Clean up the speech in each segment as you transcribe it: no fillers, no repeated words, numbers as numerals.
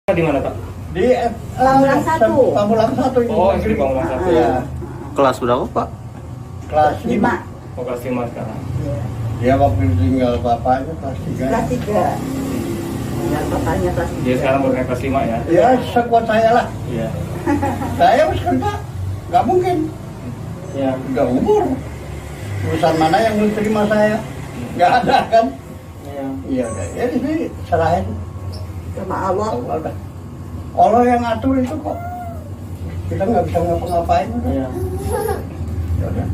Di mana, Kak? Di Pamulang 1. Pamulang 1 ini. Oh, di Pamulang 1. Ya. Kelas berapa, Pak? Kelas 5. 5. Oh, kelas 5 sekarang. Dia waktu tinggal bapaknya kelas 3. Kelas 3. Tinggal bapaknya kelas 3. Dia sekarang baru naik kelas 5 ya? Ya sekuat saya lah. Iya. Saya harus kerja. Nggak mungkin. Iya. Udah umur. Perusahaan mana yang mau terima saya? Nggak ada kan? Iya. Iya udah. Ya ini serahin. Sama Allah. Allah. Allah yang ngatur itu kok. Kita nggak bisa ngapa-ngapain. Udah. Iya. Ya udah.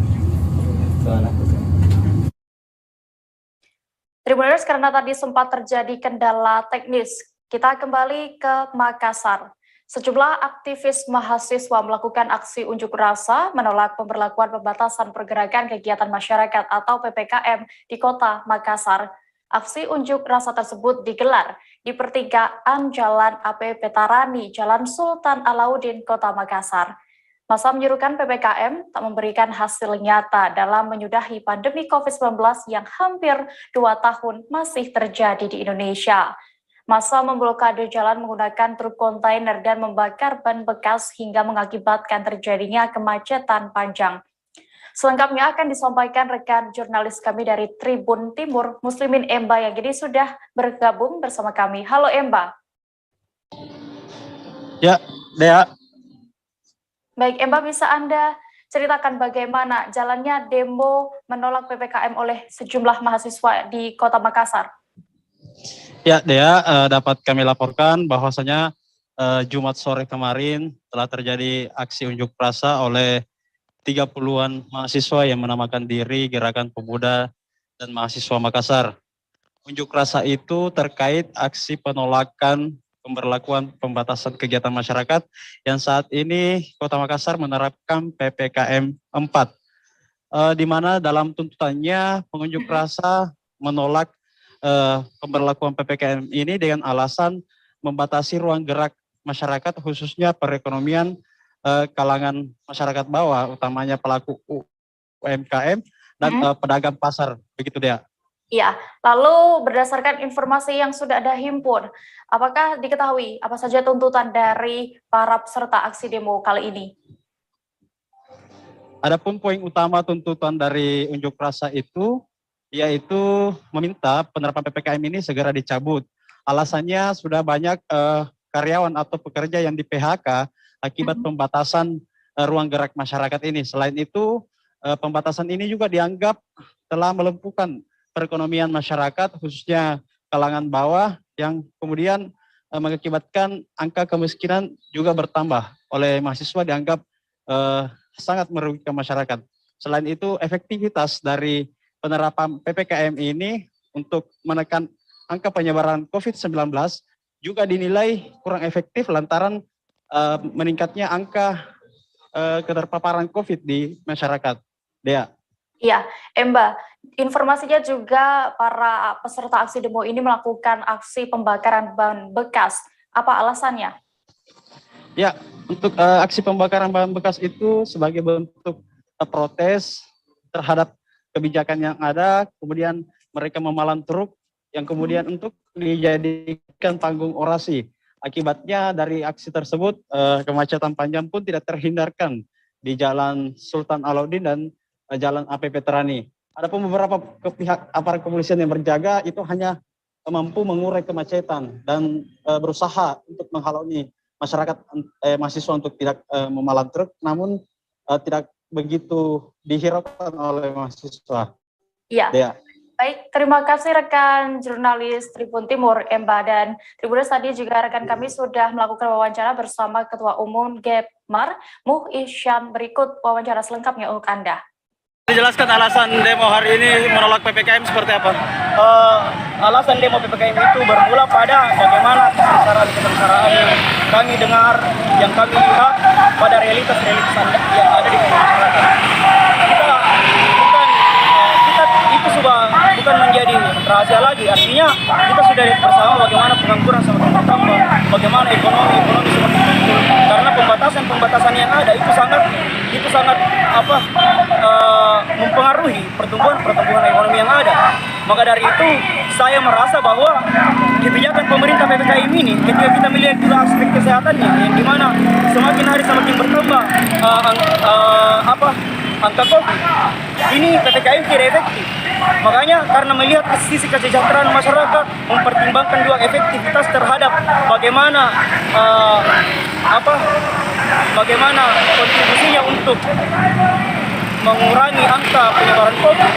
Tribuners, karena tadi sempat terjadi kendala teknis, kita kembali ke Makassar. Sejumlah aktivis mahasiswa melakukan aksi unjuk rasa menolak pemberlakuan pembatasan pergerakan kegiatan masyarakat atau PPKM di kota Makassar. Aksi unjuk rasa tersebut digelar di pertigaan Jalan AP Petarani, Jalan Sultan Alauddin, Kota Makassar. Masa menyerukan PPKM tak memberikan hasil nyata dalam menyudahi pandemi COVID-19 yang hampir 2 tahun masih terjadi di Indonesia. Masa memblokade jalan menggunakan truk kontainer dan membakar ban bekas hingga mengakibatkan terjadinya kemacetan panjang. Selengkapnya akan disampaikan rekan jurnalis kami dari Tribun Timur, Muslimin Emba, yang kini sudah bergabung bersama kami. Halo Emba. Ya, Dea. Baik, Emba, bisa Anda ceritakan bagaimana jalannya demo menolak PPKM oleh sejumlah mahasiswa di Kota Makassar? Ya, Dea, dapat kami laporkan bahwasanya Jumat sore kemarin telah terjadi aksi unjuk rasa oleh 30-an mahasiswa yang menamakan diri Gerakan Pemuda dan Mahasiswa Makassar. Unjuk rasa itu terkait aksi penolakan pemberlakuan pembatasan kegiatan masyarakat yang saat ini Kota Makassar menerapkan PPKM 4. Di mana dalam tuntutannya pengunjuk rasa menolak pemberlakuan PPKM ini dengan alasan membatasi ruang gerak masyarakat, khususnya perekonomian kalangan masyarakat bawah, utamanya pelaku UMKM dan pedagang pasar, begitu dia. Iya, lalu berdasarkan informasi yang sudah Anda himpun, apakah diketahui apa saja tuntutan dari para peserta aksi demo kali ini? Adapun poin utama tuntutan dari unjuk rasa itu, yaitu meminta penerapan PPKM ini segera dicabut. Alasannya sudah banyak karyawan atau pekerja yang di PHK akibat pembatasan ruang gerak masyarakat ini. Selain itu, pembatasan ini juga dianggap telah melumpuhkan perekonomian masyarakat, khususnya kalangan bawah, yang kemudian mengakibatkan angka kemiskinan juga bertambah oleh mahasiswa, dianggap sangat merugikan masyarakat. Selain itu, efektivitas dari penerapan PPKM ini untuk menekan angka penyebaran COVID-19 juga dinilai kurang efektif lantaran meningkatnya angka keterpaparan COVID di masyarakat. Dea. Iya, Emba, informasinya juga para peserta aksi demo ini melakukan aksi pembakaran ban bekas. Apa alasannya? Ya, untuk aksi pembakaran bahan bekas itu sebagai bentuk protes terhadap kebijakan yang ada, kemudian mereka memalan truk yang kemudian untuk dijadikan panggung orasi. Akibatnya dari aksi tersebut, kemacetan panjang pun tidak terhindarkan di Jalan Sultan Alauddin dan Jalan AP Petarani. Adapun beberapa pihak aparat kepolisian yang berjaga itu hanya mampu mengurai kemacetan dan berusaha untuk menghalangi masyarakat mahasiswa untuk tidak memalan truk, namun tidak begitu dihiraukan oleh mahasiswa. Iya. Dea. Baik, terima kasih rekan jurnalis Tribun Timur, Emba, dan Tribuners, tadi juga rekan kami sudah melakukan wawancara bersama Ketua Umum Gepmar, Muh Isyan. Berikut wawancara selengkapnya untuk Anda. Dijelaskan alasan demo hari ini menolak PPKM seperti apa? Alasan demo PPKM itu bermula pada bagaimana kesengsaraan yang kami dengar, yang kami lihat pada realitas yang ada di masyarakat. Itu sudah bukan menjadi rahasia lagi. Artinya kita sudah bersama bagaimana pengangguran semakin bertambah, bagaimana ekonomi semakin bertumbuh. Karena pembatasan yang ada itu sangat mempengaruhi pertumbuhan ekonomi yang ada. Maka dari itu saya merasa bahwa kebijakan pemerintah PPKM ini ketika kita melihat juga kesehatannya, yang dimana semakin hari semakin bertambah angka COVID. Ini PPKM tidak efektif. Makanya karena melihat sisi kesejahteraan masyarakat, mempertimbangkan juga efektivitas terhadap bagaimana bagaimana kontribusinya untuk mengurangi angka penyebaran COVID,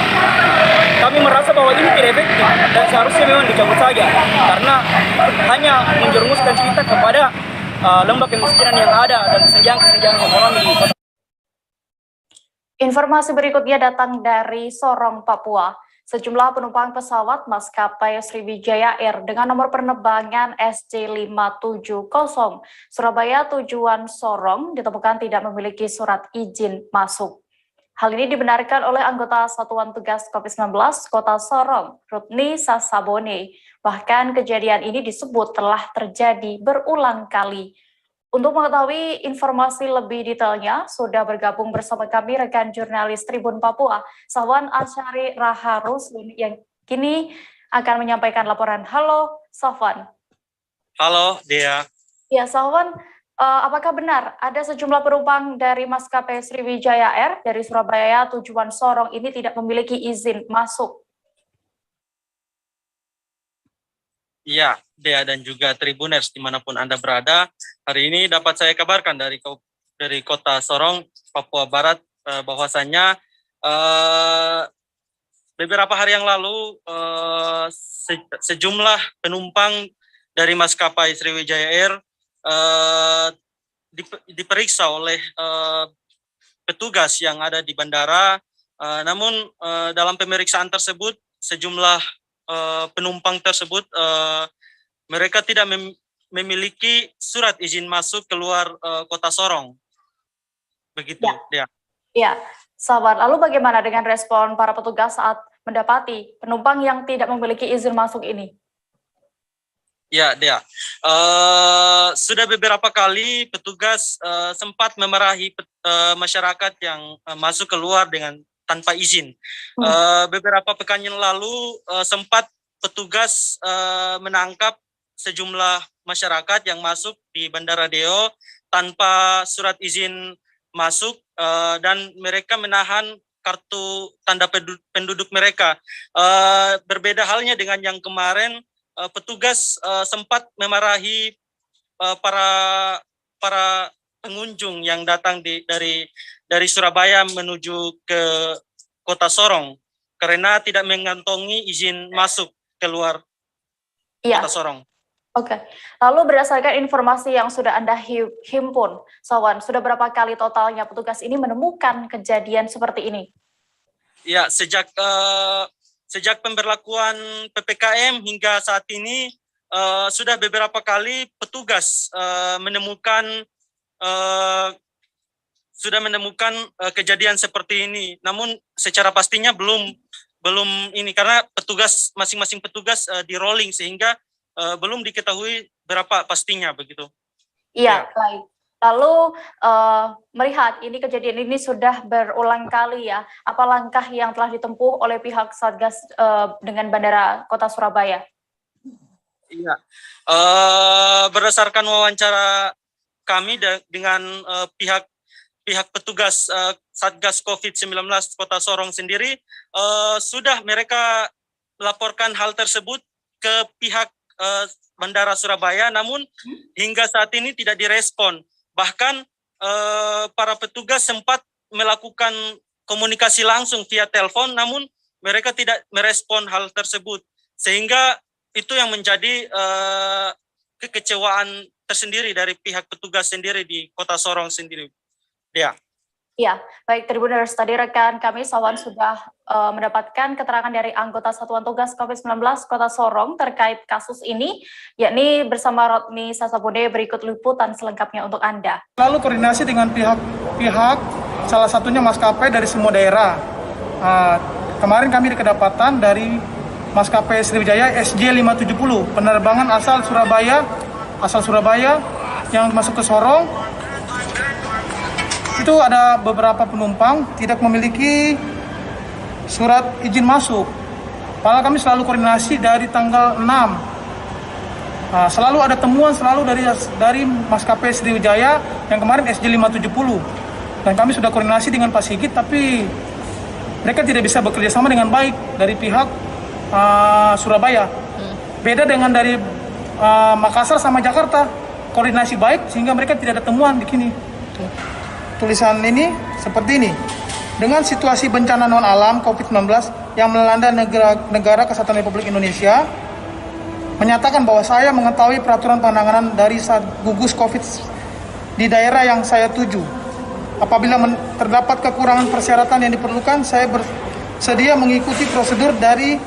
kami merasa bahwa ini tidak efektif dan seharusnya memang dicabut saja karena hanya menjerumuskan kita kepada lembah kemiskinan yang ada dan kesenjangan ekonomi di kota. Informasi berikutnya datang dari Sorong, Papua. Sejumlah penumpang pesawat maskapai Sriwijaya Air dengan nomor penerbangan SJ570 Surabaya tujuan Sorong ditemukan tidak memiliki surat izin masuk. Hal ini dibenarkan oleh anggota Satuan Tugas COVID-19 Kota Sorong, Rutni Sasabone. Bahkan kejadian ini disebut telah terjadi berulang kali. Untuk mengetahui informasi lebih detailnya, sudah bergabung bersama kami rekan jurnalis Tribun Papua, Safwan Asyari Raharus, yang kini akan menyampaikan laporan. Halo, Safwan. Halo, Dea. Ya, Safwan, apakah benar ada sejumlah penumpang dari maskapai Sriwijaya Air dari Surabaya tujuan Sorong ini tidak memiliki izin masuk? Iya, Dea dan juga Tribuners dimanapun Anda berada. Hari ini dapat saya kabarkan dari kota Sorong, Papua Barat, bahwasannya beberapa hari yang lalu sejumlah penumpang dari maskapai Sriwijaya Air diperiksa oleh petugas yang ada di bandara. Namun dalam pemeriksaan tersebut sejumlah penumpang tersebut mereka tidak memiliki surat izin masuk keluar kota Sorong. Begitu, ya. Ya, sahabat. Lalu bagaimana dengan respon para petugas saat mendapati penumpang yang tidak memiliki izin masuk ini? Ya, Dea. Sudah beberapa kali petugas sempat memarahi masyarakat yang masuk keluar dengan tanpa izin. Beberapa pekan yang lalu sempat petugas menangkap sejumlah masyarakat yang masuk di Bandara Deo tanpa surat izin masuk dan mereka menahan kartu tanda penduduk mereka. Berbeda halnya dengan yang kemarin, petugas sempat memarahi para pengunjung yang datang dari Surabaya menuju ke kota Sorong karena tidak mengantongi izin masuk keluar kota Sorong. Oke. Lalu berdasarkan informasi yang sudah Anda himpun, Safwan, sudah berapa kali totalnya petugas ini menemukan kejadian seperti ini? Ya, sejak pemberlakuan PPKM hingga saat ini sudah beberapa kali petugas menemukan kejadian seperti ini. Namun secara pastinya belum ini karena masing-masing petugas di rolling sehingga belum diketahui berapa pastinya begitu. Iya, baik. Lalu melihat ini kejadian ini sudah berulang kali ya, apa langkah yang telah ditempuh oleh pihak Satgas dengan Bandara Kota Surabaya? Iya, berdasarkan wawancara kami dengan pihak petugas Satgas COVID-19 Kota Sorong sendiri, sudah mereka laporkan hal tersebut ke pihak Bandara Surabaya, namun hingga saat ini tidak direspon. Bahkan para petugas sempat melakukan komunikasi langsung via telepon, namun mereka tidak merespon hal tersebut. Sehingga itu yang menjadi kekecewaan tersendiri dari pihak petugas sendiri di Kota Sorong sendiri. Ya. Ya, baik Tribuners, tadi rekan kami Safwan sudah mendapatkan keterangan dari anggota Satuan Tugas COVID-19 Kota Sorong terkait kasus ini, yakni bersama Rutni Sasabone. Berikut liputan selengkapnya untuk Anda. Lalu koordinasi dengan pihak salah satunya maskapai dari semua daerah. Kemarin kami kedapatan dari maskapai Sriwijaya SJ570 penerbangan asal Surabaya yang masuk ke Sorong. Itu ada beberapa penumpang tidak memiliki surat izin masuk. Padahal kami selalu koordinasi dari tanggal 6 Selalu ada temuan dari maskapai Sriwijaya yang kemarin SJ570, dan kami sudah koordinasi dengan Pak Sigit, tapi mereka tidak bisa bekerja sama dengan baik dari pihak Surabaya. Beda dengan dari Makassar sama Jakarta, koordinasi baik sehingga mereka tidak ada temuan di sini. Tulisan ini seperti ini. Dengan situasi bencana non alam COVID-19 yang melanda negara Kesatuan Republik Indonesia, menyatakan bahwa saya mengetahui peraturan penanganan dari gugus COVID di daerah yang saya tuju. Apabila terdapat kekurangan persyaratan yang diperlukan, saya bersedia mengikuti prosedur dari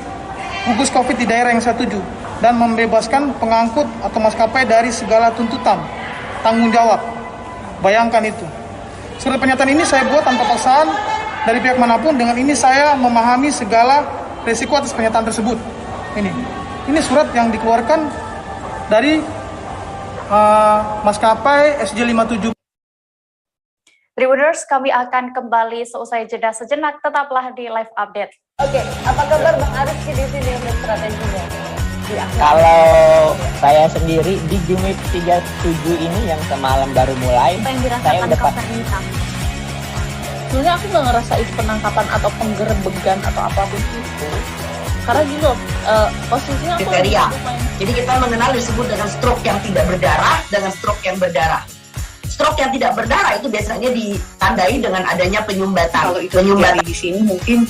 gugus COVID di daerah yang saya tuju dan membebaskan pengangkut atau maskapai dari segala tuntutan tanggung jawab. Bayangkan itu. Surat pernyataan ini saya buat tanpa paksaan dari pihak manapun. Dengan ini saya memahami segala risiko atas pernyataan tersebut. Ini surat yang dikeluarkan dari maskapai SJ57. Tribuners, kami akan kembali seusai jeda sejenak. Tetaplah di live update. Oke, apa kabar Bang Arif di sini untuk strateginya? Kalau saya sendiri di Jumit 37 ini yang semalam baru mulai, Apa yang saya dirasakan udah Kapten Nita? Sebenarnya aku nggak ngerasain penangkapan atau penggerebegan atau apapun itu, karena gini loh, posisinya aku kriteria. Jadi kita mengenal disebut dengan stroke yang tidak berdarah dengan stroke yang berdarah. Stroke yang tidak berdarah itu biasanya ditandai dengan adanya penyumbatan. Kalau itu terjadi di sini mungkin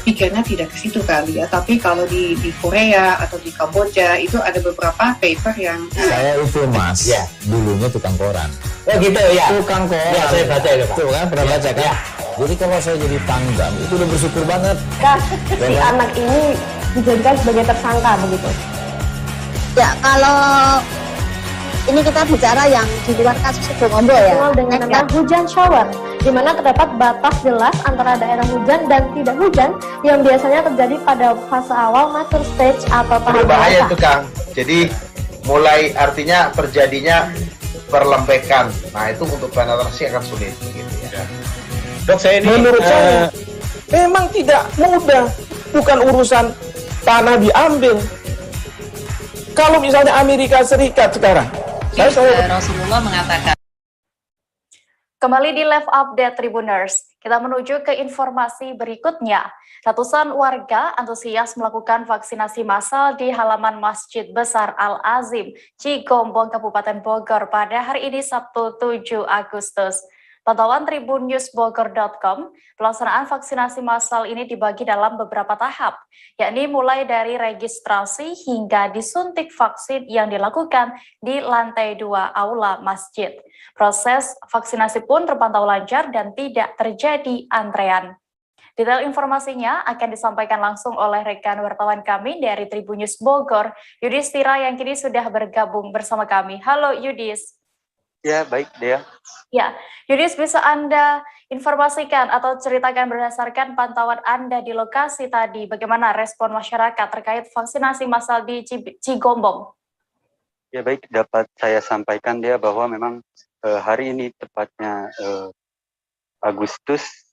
pikirnya tidak ke situ kali ya, tapi kalau di Korea atau di Kamboja itu ada beberapa paper yang saya itu mas, ya, dulunya tukang koran. Oh gitu ya. Tukang koran. Ya, saya baca itu Pak. Tuh kan, pernah baca kan? Ya. Jadi kalau saya jadi tanggam itu udah bersyukur banget. Si anak ini dijadikan sebagai tersangka begitu. Ya, kalau ini kita bicara yang di luar kasus Sibolombo ya. Dengan nama hujan shower, di mana terdapat batas jelas antara daerah hujan dan tidak hujan yang biasanya terjadi pada fase awal mature stage atau tahap berbahaya itu Kang. Jadi mulai artinya terjadinya perlembekan. Nah itu untuk penetrasi akan sulit begitu ya. Dok, saya ini menurut saya memang tidak mudah, bukan urusan tanah diambil. Kalau misalnya Amerika Serikat sekarang, Rasulullah mengatakan. Kembali di live update Tribuners, kita menuju ke informasi berikutnya. Ratusan warga antusias melakukan vaksinasi massal di halaman Masjid Besar Al-Azim, Cigombong, Kabupaten Bogor pada hari ini Sabtu 7 Agustus. Pantauan tribunnews.bogor.com, pelaksanaan vaksinasi massal ini dibagi dalam beberapa tahap, yakni mulai dari registrasi hingga disuntik vaksin yang dilakukan di lantai 2 aula masjid. Proses vaksinasi pun terpantau lancar dan tidak terjadi antrean. Detail informasinya akan disampaikan langsung oleh rekan wartawan kami dari Tribun News Bogor, Yudis Tira, yang kini sudah bergabung bersama kami. Halo Yudis. Ya, baik Dea. Ya, Yudis, bisa Anda informasikan atau ceritakan berdasarkan pantauan Anda di lokasi tadi, bagaimana respon masyarakat terkait vaksinasi massal di Cigombong? Ya, baik, dapat saya sampaikan Dea bahwa memang hari ini tepatnya Agustus,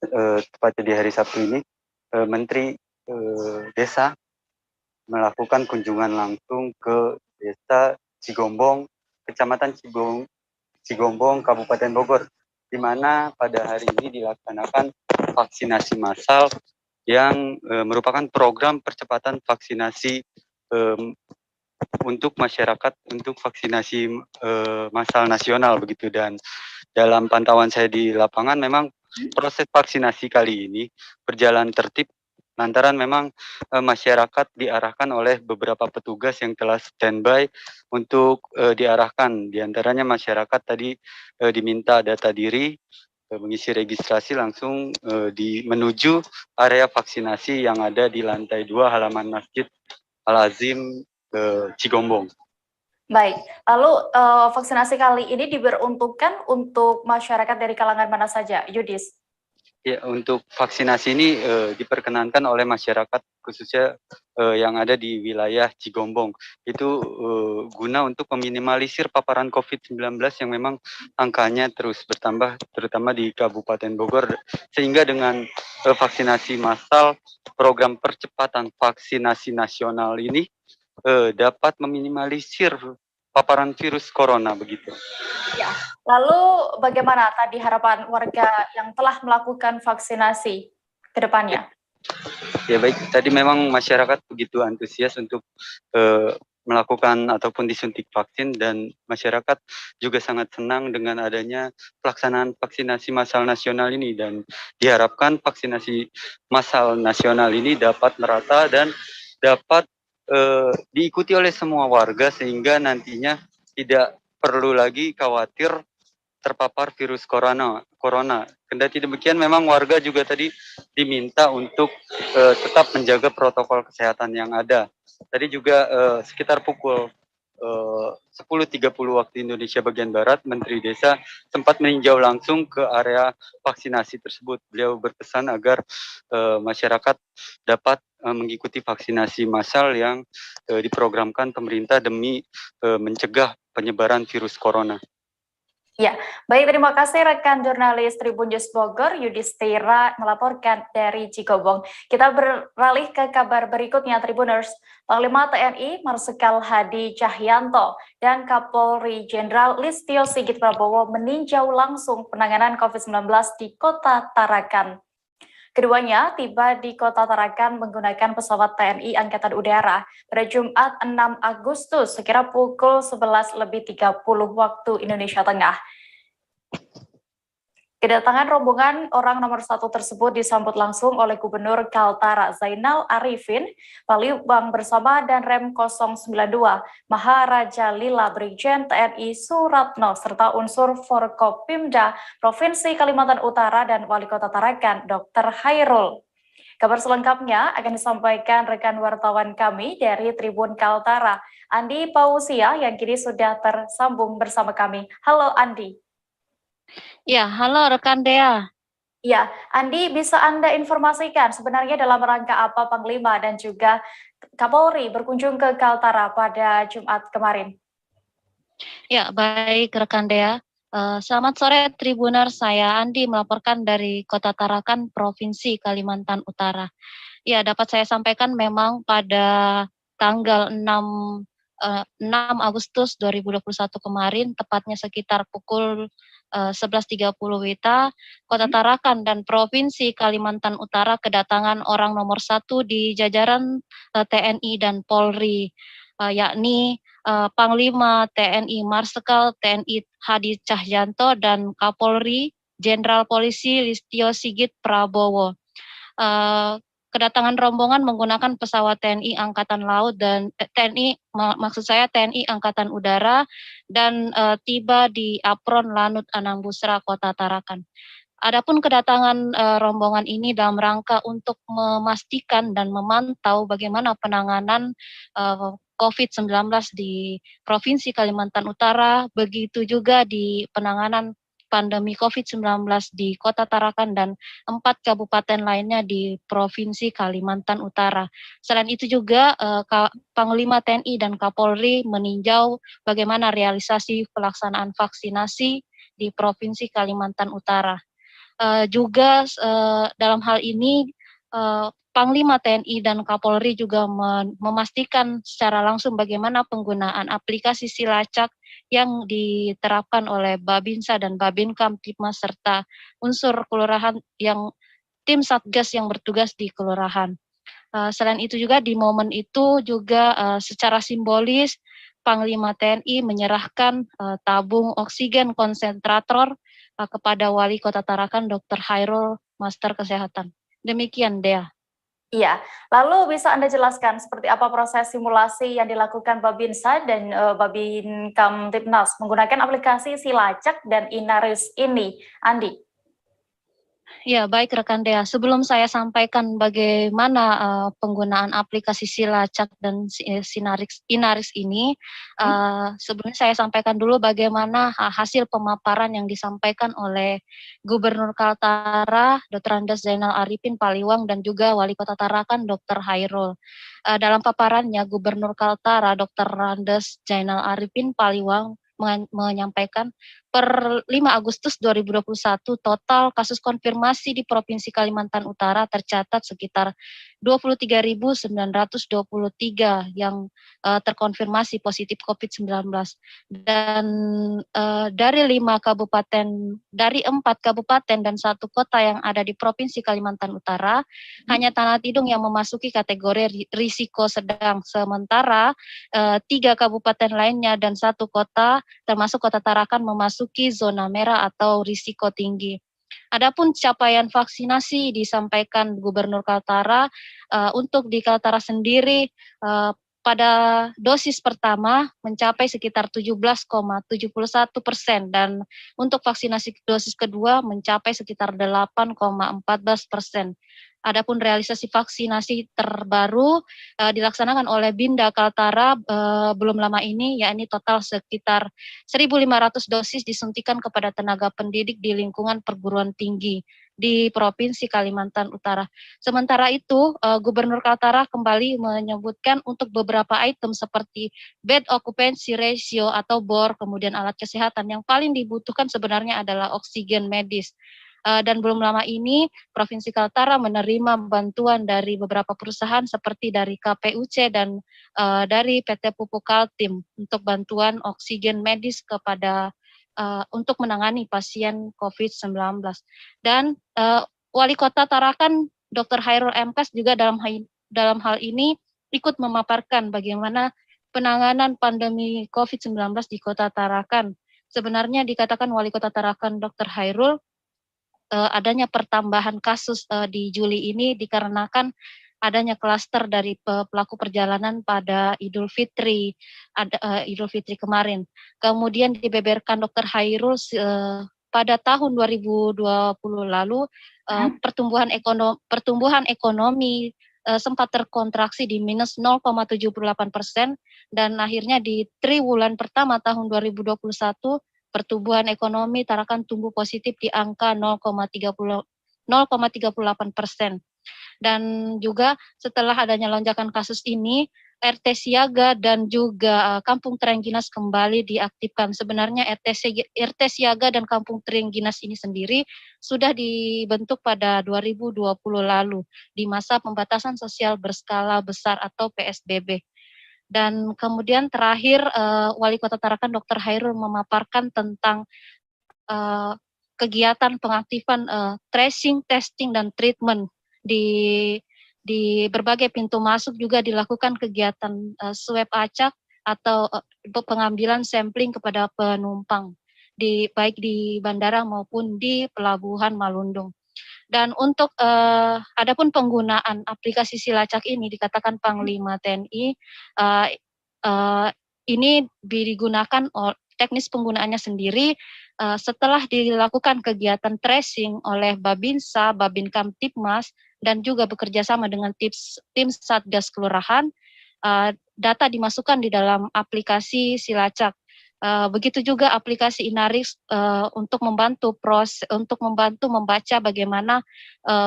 tepatnya di hari Sabtu ini, Menteri Desa melakukan kunjungan langsung ke Desa Cigombong, Kecamatan Cigombong, Kabupaten Bogor, di mana pada hari ini dilaksanakan vaksinasi massal yang merupakan program percepatan vaksinasi untuk masyarakat, untuk vaksinasi massal nasional begitu. Dan dalam pantauan saya di lapangan memang proses vaksinasi kali ini berjalan tertib lantaran memang masyarakat diarahkan oleh beberapa petugas yang telah standby untuk diarahkan. Di antaranya masyarakat tadi diminta data diri, mengisi registrasi langsung menuju area vaksinasi yang ada di lantai 2 halaman Masjid Al-Azim Cigombong. Baik, lalu vaksinasi kali ini diperuntukkan untuk masyarakat dari kalangan mana saja, Yudis? Ya, untuk vaksinasi ini diperkenankan oleh masyarakat khususnya yang ada di wilayah Cigombong. Itu guna untuk meminimalisir paparan COVID-19 yang memang angkanya terus bertambah, terutama di Kabupaten Bogor. Sehingga dengan vaksinasi massal, program percepatan vaksinasi nasional ini dapat meminimalisir paparan virus corona begitu. Ya. Lalu bagaimana tadi harapan warga yang telah melakukan vaksinasi ke depannya? Ya baik, tadi memang masyarakat begitu antusias untuk melakukan ataupun disuntik vaksin, dan masyarakat juga sangat senang dengan adanya pelaksanaan vaksinasi massal nasional ini, dan diharapkan vaksinasi massal nasional ini dapat merata dan dapat diikuti oleh semua warga sehingga nantinya tidak perlu lagi khawatir terpapar virus corona. Kendati demikian, memang warga juga tadi diminta untuk tetap menjaga protokol kesehatan yang ada. Tadi juga sekitar pukul 10.30 waktu Indonesia bagian Barat, Menteri Desa sempat meninjau langsung ke area vaksinasi tersebut. Beliau berpesan agar masyarakat dapat mengikuti vaksinasi massal yang diprogramkan pemerintah demi mencegah penyebaran virus corona. Ya, baik, terima kasih rekan jurnalis Tribun News Bogor, Yudhistira melaporkan dari Cikobong. Kita beralih ke kabar berikutnya, Tribuners. Panglima TNI Marsikal Hadi Cahyanto dan Kapolri Jenderal Listio Sigit Prabowo meninjau langsung penanganan COVID-19 di Kota Tarakan. Keduanya tiba di Kota Tarakan menggunakan pesawat TNI Angkatan Udara pada Jumat 6 Agustus sekira pukul 11.30 waktu Indonesia Tengah. Kedatangan rombongan orang nomor 1 tersebut disambut langsung oleh Gubernur Kaltara Zainal Arifin Palembang bersama Danrem 092 Maharaja Lila Brigjen TNI Suratno serta unsur Forkopimda Provinsi Kalimantan Utara dan Wali Kota Tarakan Dr. Hairul. Kabar selengkapnya akan disampaikan rekan wartawan kami dari Tribun Kaltara, Andi Pausia, yang kini sudah tersambung bersama kami. Halo Andi. Ya, halo rekan Dea. Ya, Andi, bisa Anda informasikan sebenarnya dalam rangka apa Panglima dan juga Kapolri berkunjung ke Kaltara pada Jumat kemarin? Ya, baik rekan Dea. Selamat sore Tribuner, saya Andi melaporkan dari Kota Tarakan, Provinsi Kalimantan Utara. Ya, dapat saya sampaikan memang pada tanggal 6 Agustus 2021 kemarin, tepatnya sekitar pukul 11.30 WITA, Kota Tarakan dan Provinsi Kalimantan Utara kedatangan orang nomor 1 di jajaran TNI dan Polri, yakni Panglima TNI Marsikal TNI Hadi Cahyanto dan Kapolri Jenderal Polisi Listio Sigit Prabowo. Kedatangan rombongan menggunakan pesawat TNI Angkatan Laut dan TNI Angkatan Udara dan tiba di Apron Lanut Anang Busra, Kota Tarakan. Adapun kedatangan rombongan ini dalam rangka untuk memastikan dan memantau bagaimana penanganan COVID-19 di Provinsi Kalimantan Utara, begitu juga di penanganan pandemi COVID-19 di Kota Tarakan dan 4 kabupaten lainnya di Provinsi Kalimantan Utara. Selain itu juga Panglima TNI dan Kapolri meninjau bagaimana realisasi pelaksanaan vaksinasi di Provinsi Kalimantan Utara. Juga dalam hal ini Panglima TNI dan Kapolri juga memastikan secara langsung bagaimana penggunaan aplikasi Silacak yang diterapkan oleh Babinsa dan Babinkam Tipmas serta unsur kelurahan yang tim Satgas yang bertugas di kelurahan. Selain itu juga di momen itu juga secara simbolis Panglima TNI menyerahkan tabung oksigen konsentrator kepada Wali Kota Tarakan Dr. Hairul, Master Kesehatan. Demikian Dea. Iya, lalu bisa Anda jelaskan seperti apa proses simulasi yang dilakukan Babinsa dan Babinkam Tipmas menggunakan aplikasi Silacak dan Inaris ini, Andi? Ya, baik rekan Dea. Sebelum saya sampaikan bagaimana penggunaan aplikasi Silacak dan Inaris ini, sebelumnya saya sampaikan dulu bagaimana hasil pemaparan yang disampaikan oleh Gubernur Kaltara, Dr. Andes Zainal Arifin Palembang dan juga Wali Kota Tarakan, Dr. Hairul. Dalam paparannya, Gubernur Kaltara, Dr. Andes Zainal Arifin Palembang menyampaikan per 5 Agustus 2021 total kasus konfirmasi di Provinsi Kalimantan Utara tercatat sekitar 23.923 yang terkonfirmasi positif COVID-19. Dan dari 4 kabupaten dan 1 kota yang ada di Provinsi Kalimantan Utara, hanya Tanah Tidung yang memasuki kategori risiko sedang, sementara 3 kabupaten lainnya dan 1 kota termasuk Kota Tarakan memasuki zona merah atau risiko tinggi. Adapun capaian vaksinasi disampaikan Gubernur Kaltara, untuk di Kaltara sendiri pada dosis pertama mencapai sekitar 17,71% dan untuk vaksinasi dosis kedua mencapai sekitar 8,14%. Adapun realisasi vaksinasi terbaru dilaksanakan oleh Binda Kaltara belum lama ini, yakni total sekitar 1.500 dosis disuntikan kepada tenaga pendidik di lingkungan perguruan tinggi di Provinsi Kalimantan Utara. Sementara itu, Gubernur Kaltara kembali menyebutkan untuk beberapa item seperti bed occupancy ratio atau BOR, kemudian alat kesehatan, yang paling dibutuhkan sebenarnya adalah oksigen medis. Dan belum lama ini Provinsi Kaltara menerima bantuan dari beberapa perusahaan seperti dari KPUC dan dari PT Pupuk Kaltim untuk bantuan oksigen medis kepada untuk menangani pasien COVID-19. Dan Wali Kota Tarakan Dr. Hairul M.Kas juga dalam hal ini ikut memaparkan bagaimana penanganan pandemi COVID-19 di Kota Tarakan. Sebenarnya dikatakan Wali Kota Tarakan Dr. Hairul, adanya pertambahan kasus di Juli ini dikarenakan adanya klaster dari pelaku perjalanan pada Idul Fitri kemarin. Kemudian dibeberkan Dr. Hairul pada tahun 2020 lalu pertumbuhan ekonomi sempat terkontraksi di minus 0,78% dan akhirnya di triwulan pertama tahun 2021 pertumbuhan ekonomi Tarakan tumbuh positif di angka 0,38%. Dan juga setelah adanya lonjakan kasus ini, RT Siaga dan juga Kampung Trengginas kembali diaktifkan. Sebenarnya RT Siaga dan Kampung Trengginas ini sendiri sudah dibentuk pada 2020 lalu di masa pembatasan sosial berskala besar atau PSBB. Dan kemudian terakhir Wali Kota Tarakan Dr. Hairul memaparkan tentang kegiatan pengaktifan tracing, testing, dan treatment di berbagai pintu masuk. Juga dilakukan kegiatan swab acak atau pengambilan sampling kepada penumpang baik di bandara maupun di Pelabuhan Malundung. Dan untuk adapun penggunaan aplikasi Silacak ini dikatakan Panglima TNI ini digunakan teknis penggunaannya sendiri setelah dilakukan kegiatan tracing oleh Babinsa, Babin Kamtipmas dan juga bekerja sama dengan tim Satgas Kelurahan, data dimasukkan di dalam aplikasi Silacak. Begitu juga aplikasi Inarix untuk membantu membaca bagaimana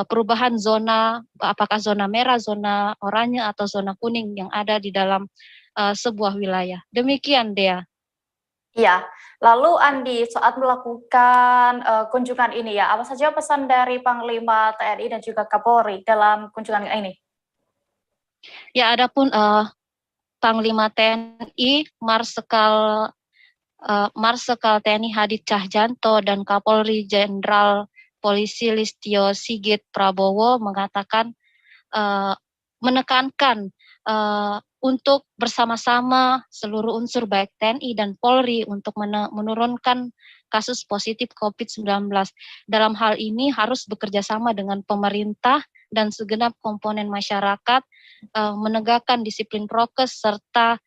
perubahan zona, apakah zona merah, zona oranye atau zona kuning yang ada di dalam sebuah wilayah. Demikian, Dea. Iya, lalu Andi, saat melakukan kunjungan ini ya, apa saja pesan dari Panglima TNI dan juga Kapolri dalam kunjungan ini? Ya, adapun Panglima TNI Marsikal TNI Hadi Cahyanto dan Kapolri Jenderal Polisi Listio Sigit Prabowo mengatakan menekankan untuk bersama-sama seluruh unsur baik TNI dan Polri untuk menurunkan kasus positif COVID-19. Dalam hal ini harus bekerja sama dengan pemerintah dan segenap komponen masyarakat, menegakkan disiplin prokes serta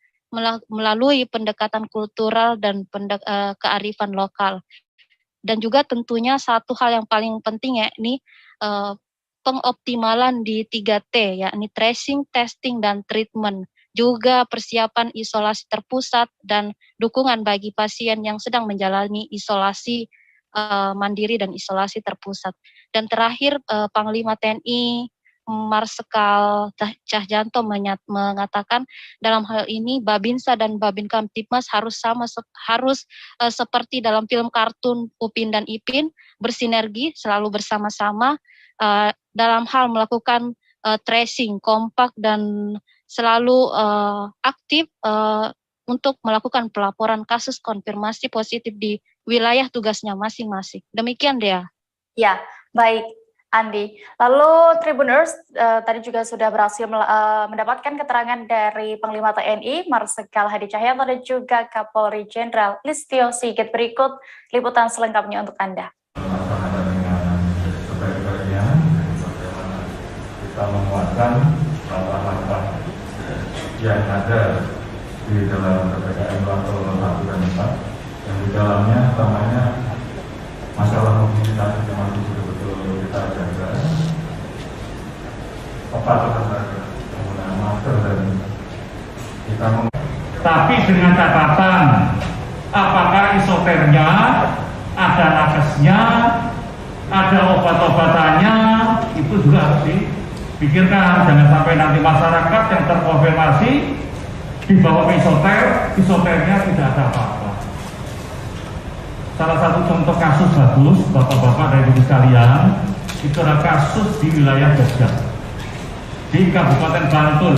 melalui pendekatan kultural dan kearifan lokal. Dan juga tentunya satu hal yang paling penting yakni pengoptimalan di 3T, yakni tracing, testing, dan treatment. Juga persiapan isolasi terpusat dan dukungan bagi pasien yang sedang menjalani isolasi mandiri dan isolasi terpusat. Dan terakhir Panglima TNI Marsikal Cahjanto mengatakan dalam hal ini Babinsa dan Babin Kamtibmas harus seperti dalam film kartun Upin dan Ipin, bersinergi selalu bersama-sama dalam hal melakukan tracing kompak dan selalu aktif untuk melakukan pelaporan kasus konfirmasi positif di wilayah tugasnya masing-masing. Demikian Dea. Ya, baik Andi. Lalu Tribuners tadi juga sudah berhasil mendapatkan keterangan dari Panglima TNI Marsikal Hadi Cahyanto dan juga Kapolri Jenderal Listio Sigit. Berikut liputan selengkapnya untuk Anda. Kita menguatkan langkah-langkah yang ada di dalam PPKM level 1 dan 4 yang di dalamnya utamanya masalah mobilitas yang masih betul-betul kita jaga, kepatuhan penggunaan masker dan kita tapi dengan catatan apakah isoternya, ada nakesnya, ada obat-obatannya, itu juga harus dipikirkan. Jangan sampai nanti masyarakat yang terkonfirmasi dibawa ke isoternya tidak ada apa-apa. Salah satu contoh kasus bagus, Bapak-Bapak dan Ibu sekalian, itu adalah kasus di wilayah Jogja, di Kabupaten Bantul,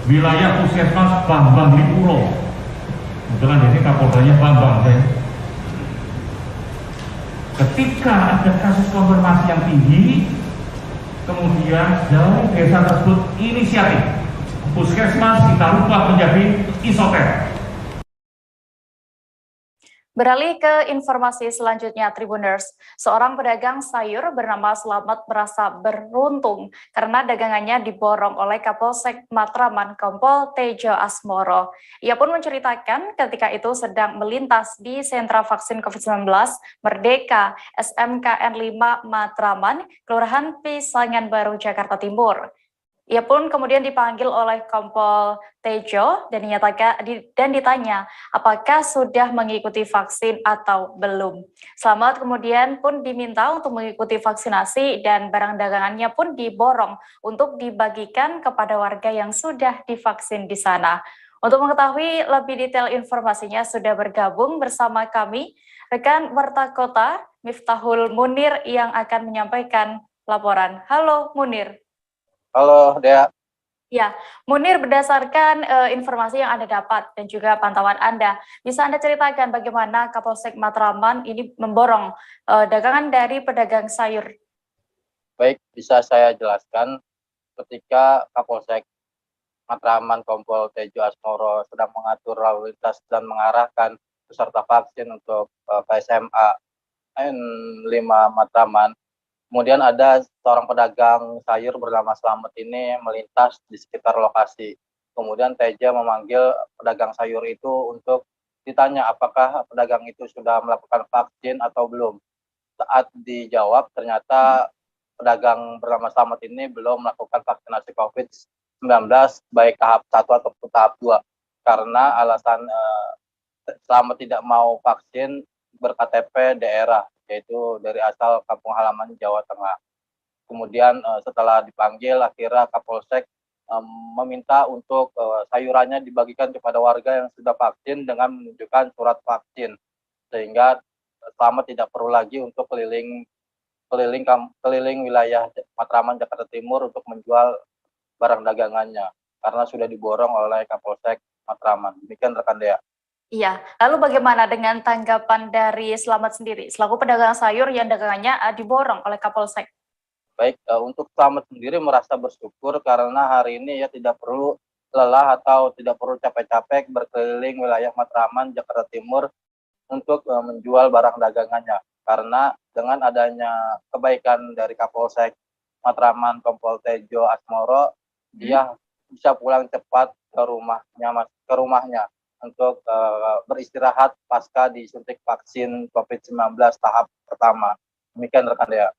wilayah Puskesmas Bambang Lipulo. Kebetulan ini Kapolranya Bambang. Ketika ada kasus konfirmasi yang tinggi, kemudian dari desa tersebut inisiatif Puskesmas kita rubah menjadi isoter. Beralih ke informasi selanjutnya, Tribuners. Seorang pedagang sayur bernama Slamet merasa beruntung karena dagangannya diborong oleh Kapolsek Matraman Kompol Tejo Asmoro. Ia pun menceritakan ketika itu sedang melintas di sentra vaksin COVID-19 Merdeka SMKN 5 Matraman, Kelurahan Pisangan Baru, Jakarta Timur. Ia pun kemudian dipanggil oleh Kompol Tejo dan ditanya apakah sudah mengikuti vaksin atau belum. Slamet kemudian pun diminta untuk mengikuti vaksinasi dan barang dagangannya pun diborong untuk dibagikan kepada warga yang sudah divaksin di sana. Untuk mengetahui lebih detail informasinya sudah bergabung bersama kami rekan Warta Kota Miftahul Munir yang akan menyampaikan laporan. Halo Munir. Halo, Dea. Ya, Munir, berdasarkan informasi yang Anda dapat dan juga pantauan Anda, bisa Anda ceritakan bagaimana Kapolsek Matraman ini memborong dagangan dari pedagang sayur? Baik, bisa saya jelaskan ketika Kapolsek Matraman Kompol Tejo Asmoro sedang mengatur lalu lintas dan mengarahkan peserta vaksin untuk PSMA N5 Matraman. Kemudian ada seorang pedagang sayur bernama Slamet ini melintas di sekitar lokasi. Kemudian Teja memanggil pedagang sayur itu untuk ditanya apakah pedagang itu sudah melakukan vaksin atau belum. Saat dijawab ternyata pedagang bernama Slamet ini belum melakukan vaksinasi COVID-19 baik tahap 1 ataupun tahap 2. Karena alasan Slamet tidak mau vaksin berKTP daerah, yaitu dari asal kampung halaman Jawa Tengah. Kemudian setelah dipanggil, akhirnya Kapolsek meminta untuk sayurannya dibagikan kepada warga yang sudah vaksin dengan menunjukkan surat vaksin, sehingga Slamet tidak perlu lagi untuk keliling wilayah Matraman Jakarta Timur untuk menjual barang dagangannya karena sudah diborong oleh Kapolsek Matraman. Demikian rekan Dea. Iya, lalu bagaimana dengan tanggapan dari Slamet sendiri, selaku pedagang sayur yang dagangannya diborong oleh Kapolsek? Baik, untuk Slamet sendiri merasa bersyukur karena hari ini ya tidak perlu lelah atau tidak perlu capek-capek berkeliling wilayah Matraman, Jakarta Timur untuk menjual barang dagangannya. Karena dengan adanya kebaikan dari Kapolsek Matraman Kompol Tejo Asmoro, dia bisa pulang cepat ke rumahnya untuk beristirahat pasca disuntik vaksin COVID-19 tahap pertama. Demikian rekan Dea.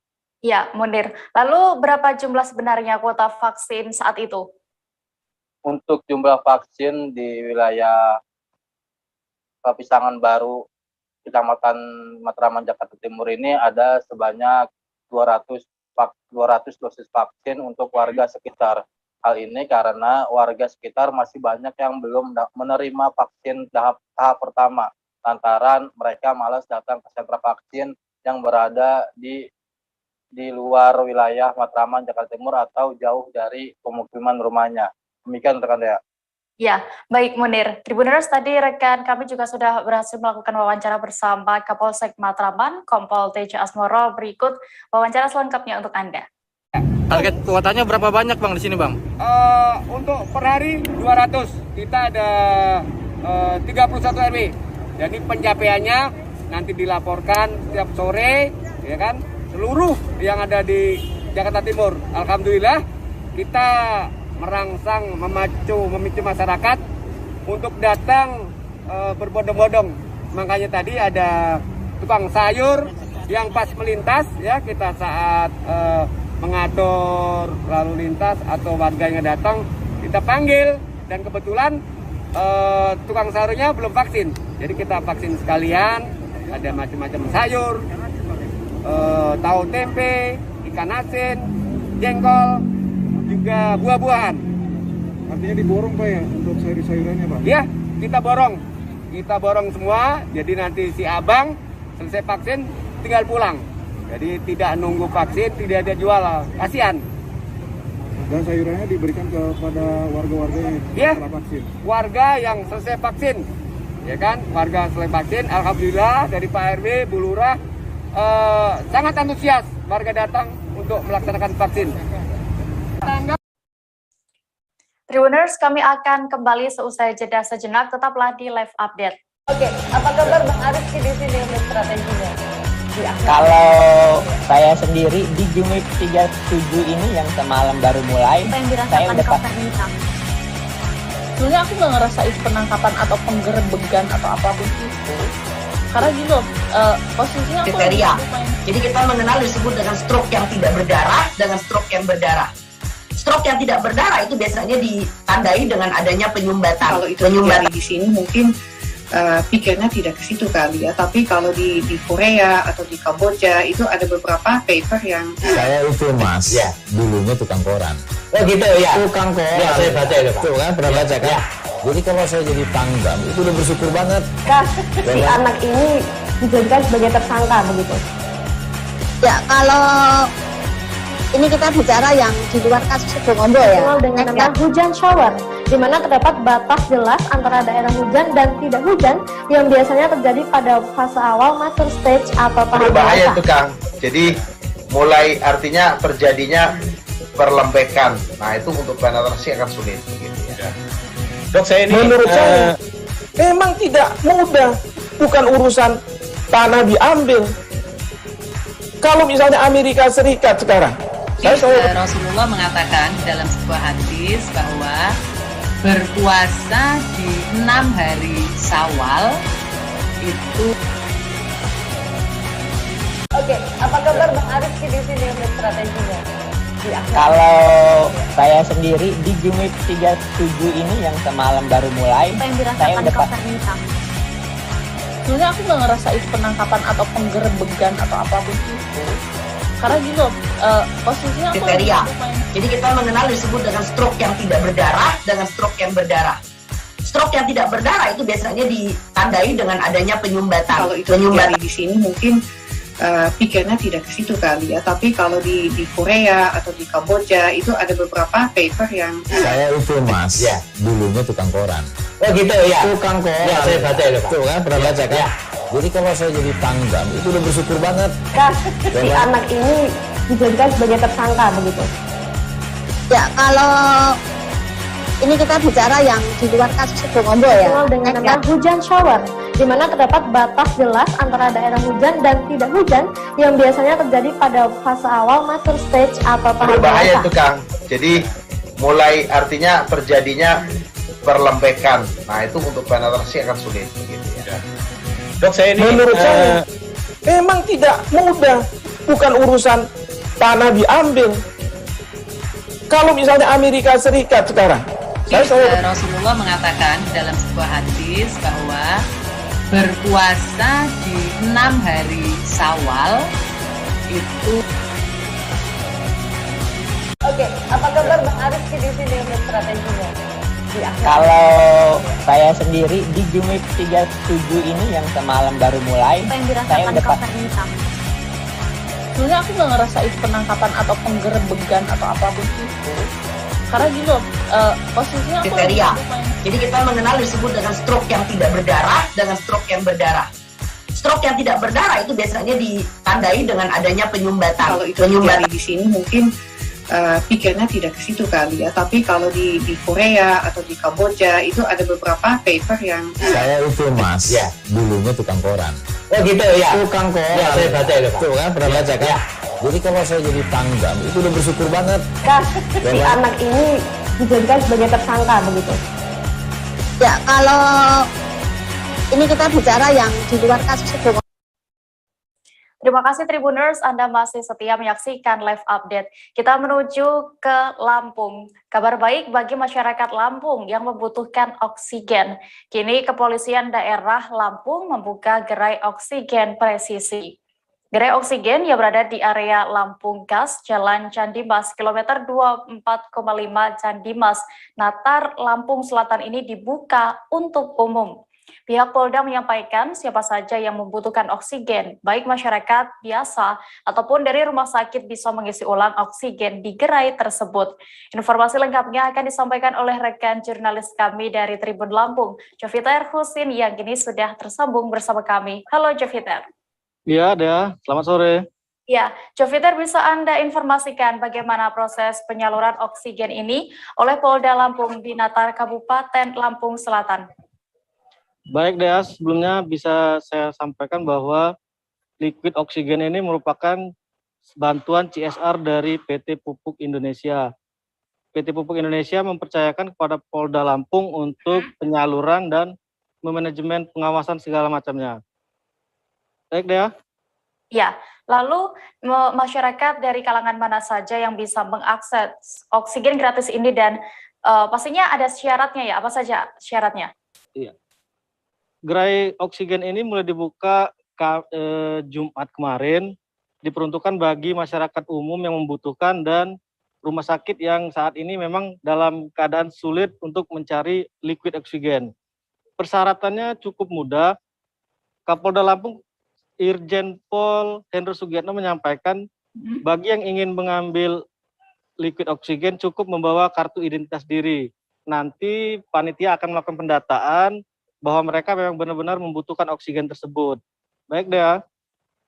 Ya, Munir. Lalu berapa jumlah sebenarnya kuota vaksin saat itu? Untuk jumlah vaksin di wilayah Pisangan Baru, Kecamatan Matraman Jakarta Timur ini ada sebanyak 200 200 dosis vaksin untuk warga sekitar. Hal ini karena warga sekitar masih banyak yang belum menerima vaksin tahap pertama, lantaran mereka malas datang ke sentra vaksin yang berada di luar wilayah Matraman, Jakarta Timur atau jauh dari pemukiman rumahnya. Demikian rekan Dea. Ya, baik Munir. Tribuners, tadi rekan kami juga sudah berhasil melakukan wawancara bersama Kapolsek Matraman, Kompol Tejo Asmoro. Berikut wawancara selengkapnya untuk Anda. Target kuotanya berapa banyak Bang di sini Bang? Untuk per hari 200, kita ada 31 RW. Jadi pencapaiannya nanti dilaporkan setiap sore, ya kan, seluruh yang ada di Jakarta Timur. Alhamdulillah kita merangsang, memicu masyarakat untuk datang berbondong-bondong. Makanya tadi ada tukang sayur yang pas melintas, ya kita saat mengatur lalu lintas atau warga yang datang kita panggil, dan kebetulan tukang sayurnya belum vaksin, jadi kita vaksin sekalian. Ada macam-macam sayur, tahu tempe, ikan asin, jengkol, juga buah-buahan. Artinya diborong Pak ya untuk sayur-sayurannya Pak? Iya, kita borong semua. Jadi nanti si abang selesai vaksin tinggal pulang. Jadi tidak nunggu vaksin, tidak ada jual, kasihan. Dan sayurannya diberikan kepada warga-warga yang setelah vaksin? Warga yang selesai vaksin, ya kan? Warga selesai vaksin, alhamdulillah dari Pak RW, Bu Lurah sangat antusias warga datang untuk melaksanakan vaksin. Tribuners, kami akan kembali seusai jeda sejenak, tetaplah di live update. Oke, apa kabar Bang Arifki di sini untuk strateginya? Kalau saya sendiri di Jumip 37 ini yang semalam baru mulai, saya udah sebenarnya aku nggak ngerasa itu penangkapan atau penggerebegan atau apapun itu, karena gini loh, posisinya aku kriteria. Jadi kita mengenal disebut dengan stroke yang tidak berdarah dengan stroke yang berdarah. Stroke yang tidak berdarah itu biasanya ditandai dengan adanya penyumbatan. Kalau itu terjadi di sini mungkin pikirnya tidak ke situ kali ya, tapi kalau di Korea atau di Kamboja itu ada beberapa paper yang saya itu Mas, ya, dulunya tukang koran. Oh gitu ya. Tukang koran. Ya, saya baca itu Pak. Tuh kan pernah baca kan? Ya. Jadi kalau saya jadi Pangdam itu udah bersyukur banget. Si anak ini dijadikan sebagai tersangka begitu. Ya, kalau ini kita bicara yang di luar kasus Situbondo ya. Dengan nama hujan shower, di mana terdapat batas jelas antara daerah hujan dan tidak hujan yang biasanya terjadi pada fase awal mature stage atau tahap berbahaya itu Kang. Jadi mulai artinya terjadinya perlembekan. Nah itu untuk penetrasi akan sulit. Gitu, ya. Dok, saya ini menurut saya memang tidak mudah, bukan urusan tanah diambil. Kalau misalnya Amerika Serikat sekarang, Rasulullah mengatakan dalam sebuah hadis bahwa berpuasa di 6 hari Syawal itu. Oke, apa kabar Bang Arifki di sini untuk strateginya? Kalau saya sendiri di Jumip 37 ini yang semalam baru mulai, saya udah sebenarnya aku nggak ngerasa itu penangkapan atau penggerebegan atau apapun itu, karena gini loh, posisinya kriteria. Jadi kita mengenal disebut dengan stroke yang tidak berdarah dengan stroke yang berdarah. Stroke yang tidak berdarah itu biasanya ditandai dengan adanya penyumbatan. Kalau itu terjadi di sini mungkin pikirnya tidak ke situ kali ya, tapi kalau di Korea atau di Kamboja itu ada beberapa paper yang saya itu Mas, ya, dulunya tukang koran. Oh gitu ya. Tukang koran. Ya, saya baca itu Pak. Tuh kan pernah baca kan? Ya. Jadi kalau saya jadi Pangdam itu udah bersyukur banget. Si anak ini dijadikan sebagai tersangka begitu. Ya, kalau ini kita bicara yang di luar kasus Situbondo ya. Dengan nama hujan shower, di mana terdapat batas jelas antara daerah hujan dan tidak hujan yang biasanya terjadi pada fase awal mature stage atau tahap berbahaya itu Kang. Jadi mulai artinya terjadinya perlembekan. Nah itu untuk penetrasi akan sulit. Gitu, ya. Dok, saya ini menurut saya memang tidak mudah, bukan urusan tanah diambil. Kalau misalnya Amerika Serikat sekarang, Rasulullah mengatakan dalam sebuah hadis bahwa berpuasa di 6 hari Syawal itu. Oke, apa kabar Bang Ariski di sini untuk strateginya? Kalau saya sendiri di Jumip 37 ini yang semalam baru mulai, saya udah Sebenarnya aku nggak ngerasa itu penangkapan atau penggerebegan atau apapun itu. Karena gini loh, posisinya aku kriteria. Jadi kita mengenal disebut dengan stroke yang tidak berdarah dengan stroke yang berdarah. Stroke yang tidak berdarah itu biasanya ditandai dengan adanya penyumbatan. Kalau itu terjadi di sini mungkin pikirnya tidak ke situ kali ya. Tapi kalau di Korea atau di Kamboja itu ada beberapa paper yang Saya itu Mas, dulunya tukang koran. Oh gitu ya. Tukang koran. Ya, saya baca itu Pak. Tuh kan, pernah baca kan? Ya. Jadi kalau saya jadi tanggam, itu udah bersyukur banget. Si anak ini dijadikan sebagai tersangka begitu. Ya, kalau ini kita bicara yang di luar kasus hukum. Terima kasih Tribuners, Anda masih setia menyaksikan live update. Kita menuju ke Lampung. Kabar baik bagi masyarakat Lampung yang membutuhkan oksigen. Kini Kepolisian Daerah Lampung membuka gerai oksigen presisi. Gerai oksigen yang berada di area Lampung Gas, Jalan Candimas, kilometer 24,5 Candimas, Natar, Lampung Selatan ini dibuka untuk umum. Pihak Polda menyampaikan siapa saja yang membutuhkan oksigen, baik masyarakat biasa ataupun dari rumah sakit bisa mengisi ulang oksigen di gerai tersebut. Informasi lengkapnya akan disampaikan oleh rekan jurnalis kami dari Tribun Lampung, Joviter Husin yang kini sudah tersambung bersama kami. Halo Joviter. Iya, Dea. Selamat sore. Ya, Joviter bisa Anda informasikan bagaimana proses penyaluran oksigen ini oleh Polda Lampung di Natar, Kabupaten Lampung Selatan. Baik, Dea. Sebelumnya bisa saya sampaikan bahwa liquid oksigen ini merupakan bantuan CSR dari PT Pupuk Indonesia. PT Pupuk Indonesia mempercayakan kepada Polda Lampung untuk penyaluran dan manajemen pengawasan segala macamnya. Baik, Dea. Ya, lalu masyarakat dari kalangan mana saja yang bisa mengakses oksigen gratis ini dan pastinya ada syaratnya ya, apa saja syaratnya? Iya. Gerai oksigen ini mulai dibuka Jumat kemarin, diperuntukkan bagi masyarakat umum yang membutuhkan dan rumah sakit yang saat ini memang dalam keadaan sulit untuk mencari liquid oksigen. Persyaratannya cukup mudah. Kapolda Lampung Irjen Pol Hendro Sugiyatno menyampaikan bagi yang ingin mengambil liquid oksigen cukup membawa kartu identitas diri. Nanti panitia akan melakukan pendataan bahwa mereka memang benar-benar membutuhkan oksigen tersebut. Baik, Dea.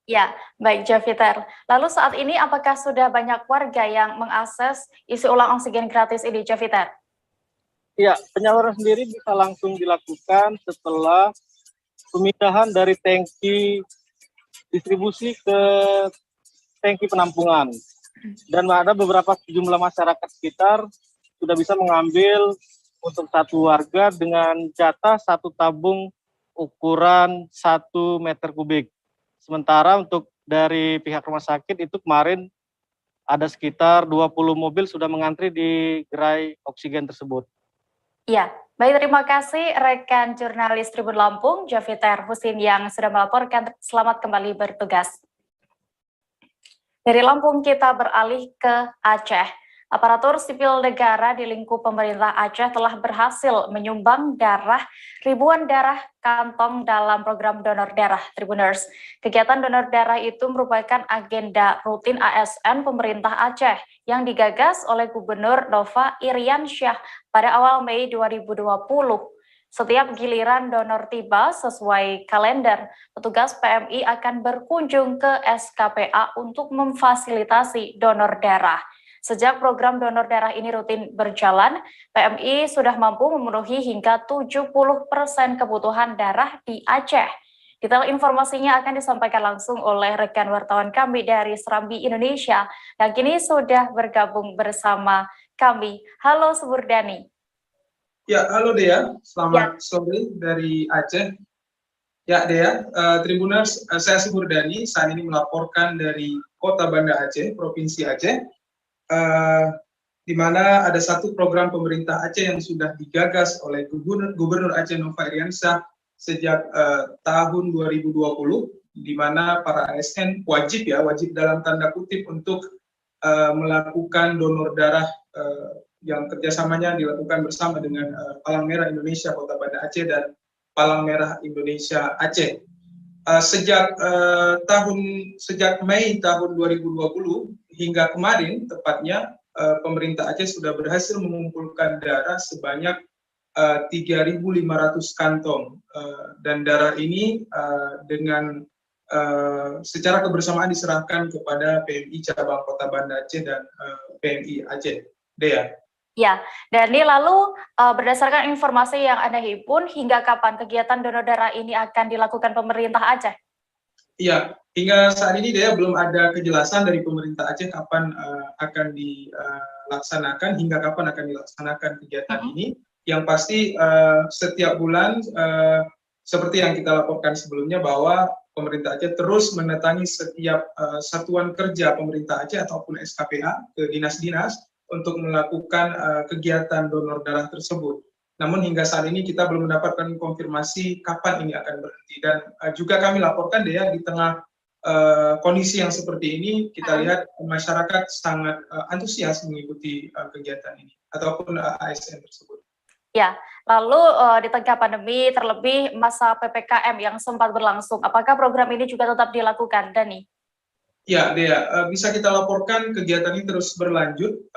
Ya, baik Joviter. Lalu saat ini apakah sudah banyak warga yang mengakses isi ulang oksigen gratis ini, Joviter? Ya, penyaluran sendiri bisa langsung dilakukan setelah pemindahan dari tangki distribusi ke tangki penampungan. Dan ada beberapa sejumlah masyarakat sekitar sudah bisa mengambil untuk satu warga dengan jatah satu tabung ukuran 1 meter kubik. Sementara untuk dari pihak rumah sakit itu kemarin ada sekitar 20 mobil sudah mengantri di gerai oksigen tersebut. Ya, baik, terima kasih rekan jurnalis Tribun Lampung, Joviter Husin yang sudah melaporkan. Selamat kembali bertugas. Dari Lampung kita beralih ke Aceh. Aparatur sipil negara di lingkup pemerintah Aceh telah berhasil menyumbang ribuan darah kantong dalam program donor darah Tribuners. Kegiatan donor darah itu merupakan agenda rutin ASN pemerintah Aceh yang digagas oleh Gubernur Nova Iriansyah pada awal Mei 2020. Setiap giliran donor tiba sesuai kalender, petugas PMI akan berkunjung ke SKPA untuk memfasilitasi donor darah. Sejak program donor darah ini rutin berjalan, PMI sudah mampu memenuhi hingga 70% kebutuhan darah di Aceh. Detail informasinya akan disampaikan langsung oleh rekan wartawan kami dari Serambi Indonesia yang kini sudah bergabung bersama kami. Halo Suburdani. Ya, halo Dea. Selamat sore dari Aceh. Ya Dea, Tribuners, saya Suburdani saat ini melaporkan dari Kota Banda Aceh, Provinsi Aceh. Di mana ada satu program pemerintah Aceh yang sudah digagas oleh Gubernur Aceh Nova Iriansyah sejak tahun 2020, di mana para ASN wajib dalam tanda kutip untuk melakukan donor darah yang kerjasamanya dilakukan bersama dengan Palang Merah Indonesia Kota Banda Aceh dan Palang Merah Indonesia Aceh. Sejak Mei tahun 2020 hingga kemarin tepatnya, pemerintah Aceh sudah berhasil mengumpulkan darah sebanyak 3.500 kantong, dan darah ini dengan secara kebersamaan diserahkan kepada PMI cabang Kota Banda Aceh dan PMI Aceh. Dea. Ya, Dani, lalu berdasarkan informasi yang Anda himpun, hingga kapan kegiatan donor darah ini akan dilakukan pemerintah Aceh? Iya, hingga saat ini Dea belum ada kejelasan dari pemerintah Aceh kapan akan dilaksanakan, hingga kapan akan dilaksanakan kegiatan ini. Yang pasti setiap bulan, seperti yang kita laporkan sebelumnya, bahwa pemerintah Aceh terus mendatangi setiap satuan kerja pemerintah Aceh ataupun SKPA ke dinas-dinas untuk melakukan kegiatan donor darah tersebut. Namun hingga saat ini kita belum mendapatkan konfirmasi kapan ini akan berhenti. Dan juga kami laporkan Dea, di tengah kondisi yang seperti ini, kita lihat masyarakat sangat antusias mengikuti kegiatan ini ataupun ASN tersebut. Ya, lalu di tengah pandemi, terlebih masa PPKM yang sempat berlangsung, apakah program ini juga tetap dilakukan, Dani? Ya, Dea, bisa kita laporkan kegiatan ini terus berlanjut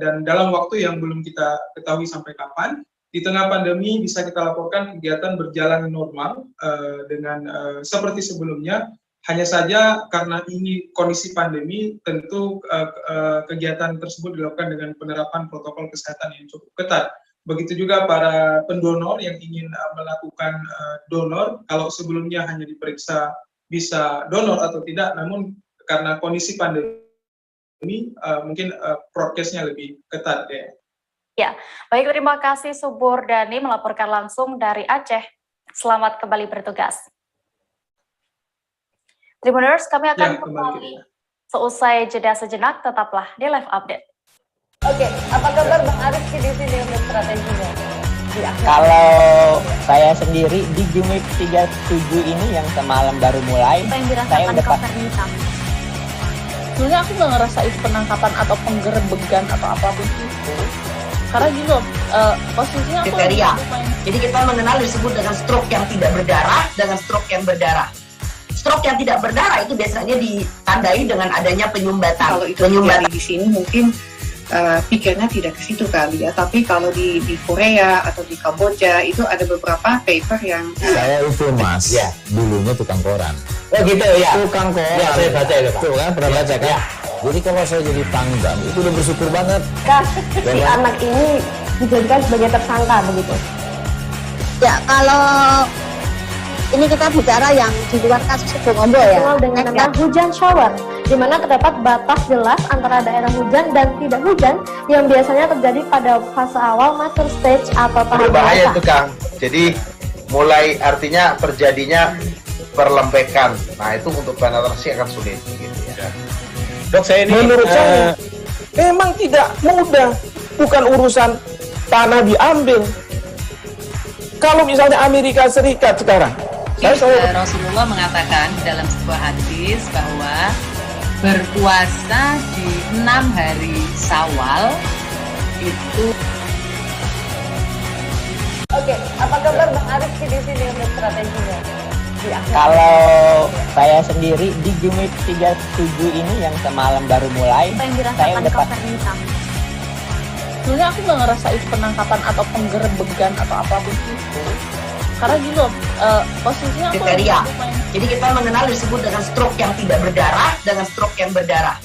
dan dalam waktu yang belum kita ketahui sampai kapan. Di tengah pandemi bisa kita laporkan kegiatan berjalan normal dengan seperti sebelumnya. Hanya saja karena ini kondisi pandemi, tentu kegiatan tersebut dilakukan dengan penerapan protokol kesehatan yang cukup ketat. Begitu juga para pendonor yang ingin melakukan donor, kalau sebelumnya hanya diperiksa bisa donor atau tidak, namun karena kondisi pandemi mungkin prokesnya lebih ketat ya. Ya, baik, terima kasih Subur Dani melaporkan langsung dari Aceh. Selamat kembali bertugas. Tribuners, kami akan kembali seusai jeda sejenak, tetaplah di live update. Oke, apa kabar Bang Arif di sini untuk strateginya? Kalau saya sendiri di Jumip 37 ini yang semalam baru mulai, saya udah sebenarnya aku nggak ngerasa itu penangkapan atau penggerebegan atau apapun itu, karena gini loh, posisinya aku kriteria. Jadi kita mengenal disebut dengan stroke yang tidak berdarah dengan stroke yang berdarah. Stroke yang tidak berdarah itu biasanya ditandai dengan adanya penyumbatan. Kalau itu terjadi di sini mungkin pikirnya tidak ke situ kali ya, tapi kalau di Korea atau di Kamboja itu ada beberapa paper yang saya itu Mas, ya, dulunya tukang koran. Oh gitu ya. Tukang koran. Ya, saya baca itu Pak. Tuh kan, pernah baca kan? Ya. Jadi kalau saya jadi pangdam itu udah bersyukur banget. Si anak ini dijadikan sebagai tersangka begitu. Ya, kalau ini kita bicara yang di luar kasus Situbondo ya. Dengan nama hujan shower, di mana terdapat batas jelas antara daerah hujan dan tidak hujan yang biasanya terjadi pada fase awal mature stage atau tahap berbahaya itu Kang. Jadi mulai artinya terjadinya perlempekan. Nah itu untuk penetrasi akan sulit. Gitu ya. Dok, saya ini menurut saya memang tidak mudah. Bukan urusan tanah diambil. Kalau misalnya Amerika Serikat sekarang, Rasulullah mengatakan dalam sebuah hadis bahwa berpuasa di 6 hari Syawal itu. Oke, apa kabar Bang Arif di sini untuk strateginya? Kalau saya sendiri di Jumip 37 ini yang semalam baru mulai, saya udah sebenarnya aku nggak ngerasa itu penangkapan atau penggerebegan atau apapun itu, karena gini loh, posisinya aku kriteria. Jadi kita mengenal disebut dengan stroke yang tidak berdarah dengan stroke yang berdarah.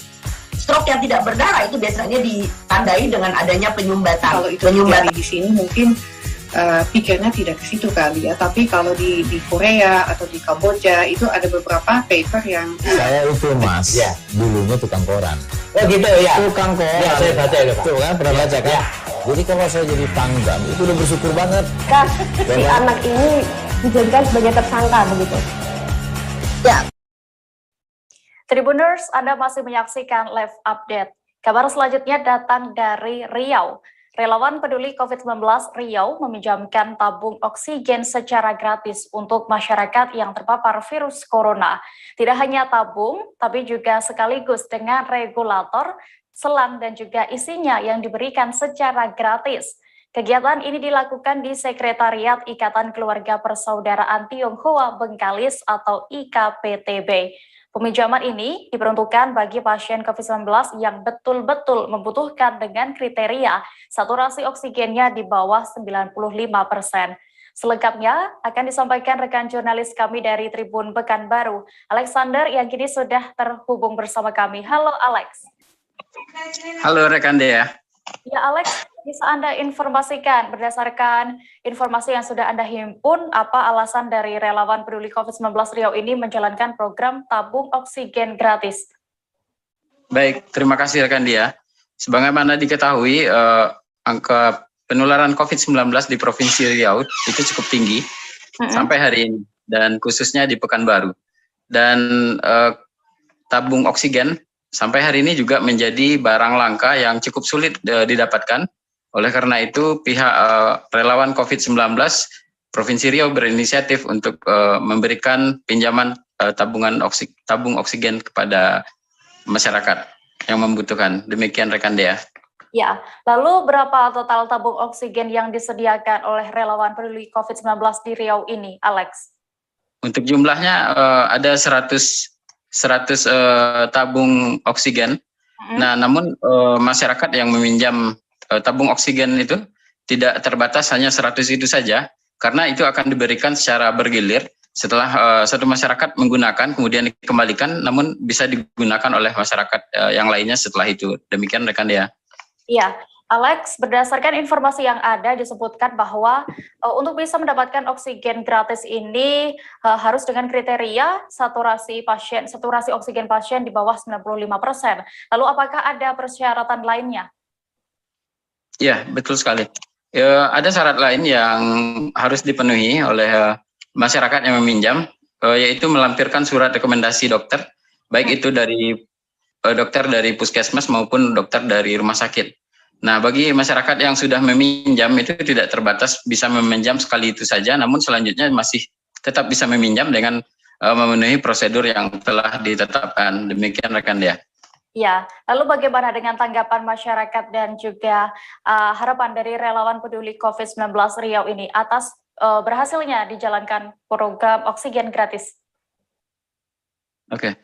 Stroke yang tidak berdarah itu biasanya ditandai dengan adanya penyumbatan. Kalau itu terjadi di sini mungkin pikirnya tidak ke situ kali ya, tapi kalau di Korea atau di Kamboja itu ada beberapa paper yang saya itu Mas, ya, dulunya tukang koran. Oh gitu ya. Tukang koran. Ya, saya baca itu Pak. Tuh kan, pernah baca kan? Ya. Jadi kalau saya jadi pangdam itu udah bersyukur banget. Si anak ini dijadikan sebagai tersangka begitu. Ya. Tribuners, Anda masih menyaksikan live update. Kabar selanjutnya datang dari Riau. Relawan peduli COVID-19 Riau meminjamkan tabung oksigen secara gratis untuk masyarakat yang terpapar virus corona. Tidak hanya tabung, tapi juga sekaligus dengan regulator, selang dan juga isinya yang diberikan secara gratis. Kegiatan ini dilakukan di Sekretariat Ikatan Keluarga Persaudaraan Tionghoa Bengkalis atau IKPTB. Peminjaman ini diperuntukkan bagi pasien COVID-19 yang betul-betul membutuhkan dengan kriteria saturasi oksigennya di bawah 95%. Selengkapnya akan disampaikan rekan jurnalis kami dari Tribun Pekanbaru, Alexander, yang kini sudah terhubung bersama kami. Halo Alex. Halo rekan Dea. Ya Alex, bisa Anda informasikan berdasarkan informasi yang sudah Anda himpun, apa alasan dari relawan peduli COVID-19 Riau ini menjalankan program tabung oksigen gratis? Baik, terima kasih rekan Dea. Sebagaimana diketahui, angka penularan COVID-19 di Provinsi Riau itu cukup tinggi sampai hari ini, dan khususnya di Pekanbaru. Dan tabung oksigen sampai hari ini juga menjadi barang langka yang cukup sulit didapatkan. Oleh karena itu, pihak relawan COVID-19 Provinsi Riau berinisiatif untuk memberikan pinjaman tabung oksigen kepada masyarakat yang membutuhkan. Demikian rekan Dea. Ya, lalu berapa total tabung oksigen yang disediakan oleh relawan peduli COVID-19 di Riau ini, Alex? Untuk jumlahnya ada 100 tabung oksigen. Nah, namun masyarakat yang meminjam tabung oksigen itu tidak terbatas hanya 100 itu saja, karena itu akan diberikan secara bergilir. Setelah satu masyarakat menggunakan, kemudian dikembalikan, namun bisa digunakan oleh masyarakat yang lainnya setelah itu. Demikian rekan Dea. Iya, Alex, berdasarkan informasi yang ada disebutkan bahwa untuk bisa mendapatkan oksigen gratis ini harus dengan kriteria saturasi oksigen pasien di bawah 95%. Lalu apakah ada persyaratan lainnya? Ya, betul sekali. Ada syarat lain yang harus dipenuhi oleh masyarakat yang meminjam, yaitu melampirkan surat rekomendasi dokter, baik itu dari dokter dari puskesmas maupun dokter dari rumah sakit. Nah, bagi masyarakat yang sudah meminjam itu tidak terbatas bisa meminjam sekali itu saja, namun selanjutnya masih tetap bisa meminjam dengan memenuhi prosedur yang telah ditetapkan. Demikian rekan Dea. Ya, lalu bagaimana dengan tanggapan masyarakat dan juga harapan dari relawan peduli COVID-19 Riau ini atas berhasilnya dijalankan program oksigen gratis? Oke,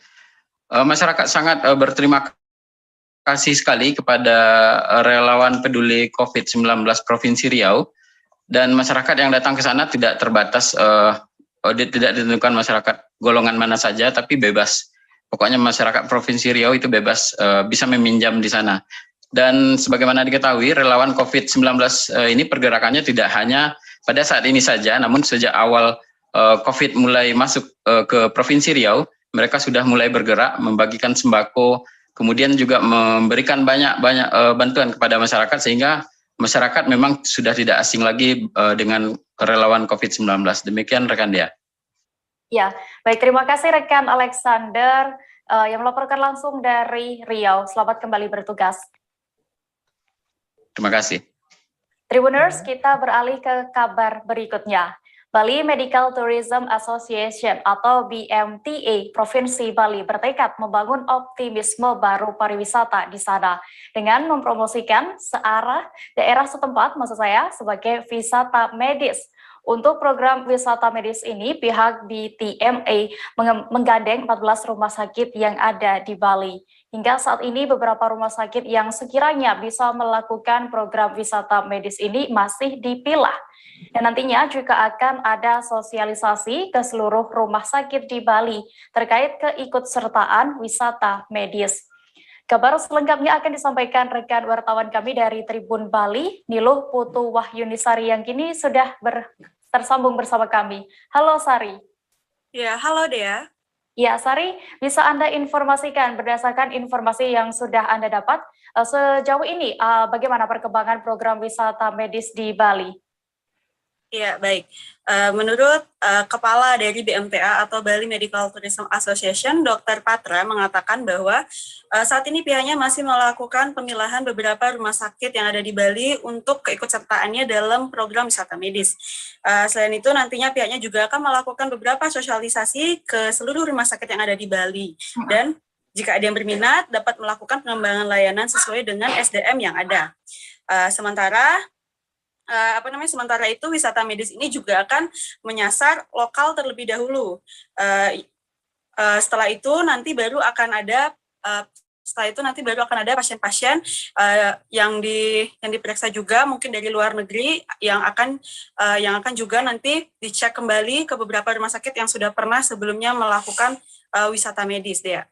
masyarakat sangat berterima kasih sekali kepada relawan peduli COVID-19 Provinsi Riau, dan masyarakat yang datang ke sana tidak terbatas, tidak ditentukan masyarakat golongan mana saja, tapi bebas. Pokoknya masyarakat Provinsi Riau itu bebas bisa meminjam di sana. Dan sebagaimana diketahui, relawan COVID-19 ini pergerakannya tidak hanya pada saat ini saja, namun sejak awal COVID mulai masuk ke Provinsi Riau, mereka sudah mulai bergerak membagikan sembako, kemudian juga memberikan banyak bantuan kepada masyarakat, sehingga masyarakat memang sudah tidak asing lagi dengan relawan COVID-19. Demikian rekan Dea. Ya, baik, terima kasih rekan Alexander yang melaporkan langsung dari Riau. Selamat kembali bertugas. Terima kasih. Tribuners, kita beralih ke kabar berikutnya. Bali Medical Tourism Association atau BMTA Provinsi Bali bertekad membangun optimisme baru pariwisata di sana dengan mempromosikan searah daerah setempat, maksud saya, sebagai wisata medis. Untuk program wisata medis ini, pihak BTMA menggandeng 14 rumah sakit yang ada di Bali. Hingga saat ini beberapa rumah sakit yang sekiranya bisa melakukan program wisata medis ini masih dipilah. Dan nantinya juga akan ada sosialisasi ke seluruh rumah sakit di Bali terkait keikutsertaan wisata medis. Kabar selengkapnya akan disampaikan rekan wartawan kami dari Tribun Bali, Niluh Putu Wahyunisari yang kini sudah tersambung bersama kami. Halo Sari. Ya, halo Dea. Ya, Sari, bisa Anda informasikan berdasarkan informasi yang sudah Anda dapat sejauh ini bagaimana perkembangan program wisata medis di Bali? Ya, baik. Menurut Kepala dari BMTA atau Bali Medical Tourism Association, Dr. Patra mengatakan bahwa saat ini pihaknya masih melakukan pemilahan beberapa rumah sakit yang ada di Bali untuk keikutsertaannya dalam program wisata medis. Selain itu, nantinya pihaknya juga akan melakukan beberapa sosialisasi ke seluruh rumah sakit yang ada di Bali. Dan jika ada yang berminat, dapat melakukan pengembangan layanan sesuai dengan SDM yang ada. Sementara itu wisata medis ini juga akan menyasar lokal terlebih dahulu. Setelah itu nanti baru akan ada pasien-pasien yang diperiksa juga mungkin dari luar negeri yang akan juga nanti dicek kembali ke beberapa rumah sakit yang sudah pernah sebelumnya melakukan wisata medis, Dea.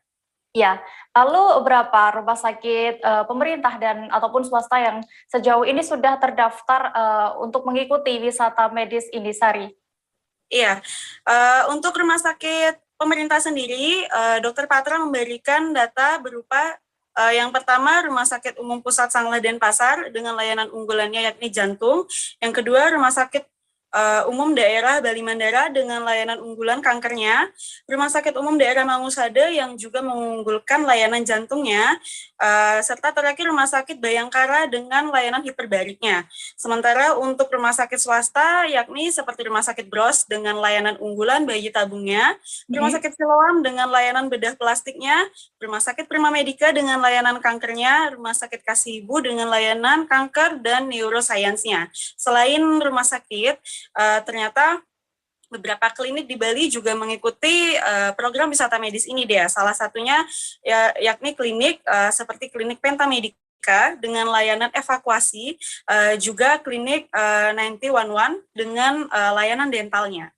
Ya, lalu berapa rumah sakit pemerintah dan ataupun swasta yang sejauh ini sudah terdaftar untuk mengikuti wisata medis ini, Sari? Iya, untuk rumah sakit pemerintah sendiri, Dr. Patra memberikan data berupa yang pertama Rumah Sakit Umum Pusat Sanglah Denpasar dengan layanan unggulannya yakni jantung. Yang kedua Rumah Sakit Umum Daerah Bali Mandara dengan layanan unggulan kankernya, Rumah Sakit Umum Daerah Mangusade yang juga mengunggulkan layanan jantungnya, serta terakhir Rumah Sakit Bayangkara dengan layanan hiperbariknya. Sementara untuk rumah sakit swasta yakni seperti Rumah Sakit Bros dengan layanan unggulan bayi tabungnya, Rumah Sakit Siloam dengan layanan bedah plastiknya, Rumah Sakit Prima Medica dengan layanan kankernya, Rumah Sakit Kasibu dengan layanan kanker dan neurosainsnya. Selain rumah sakit, ternyata beberapa klinik di Bali juga mengikuti program wisata medis ini, Dea. Salah satunya yakni klinik seperti klinik Pentamedica dengan layanan evakuasi, juga klinik 9011 dengan layanan dentalnya.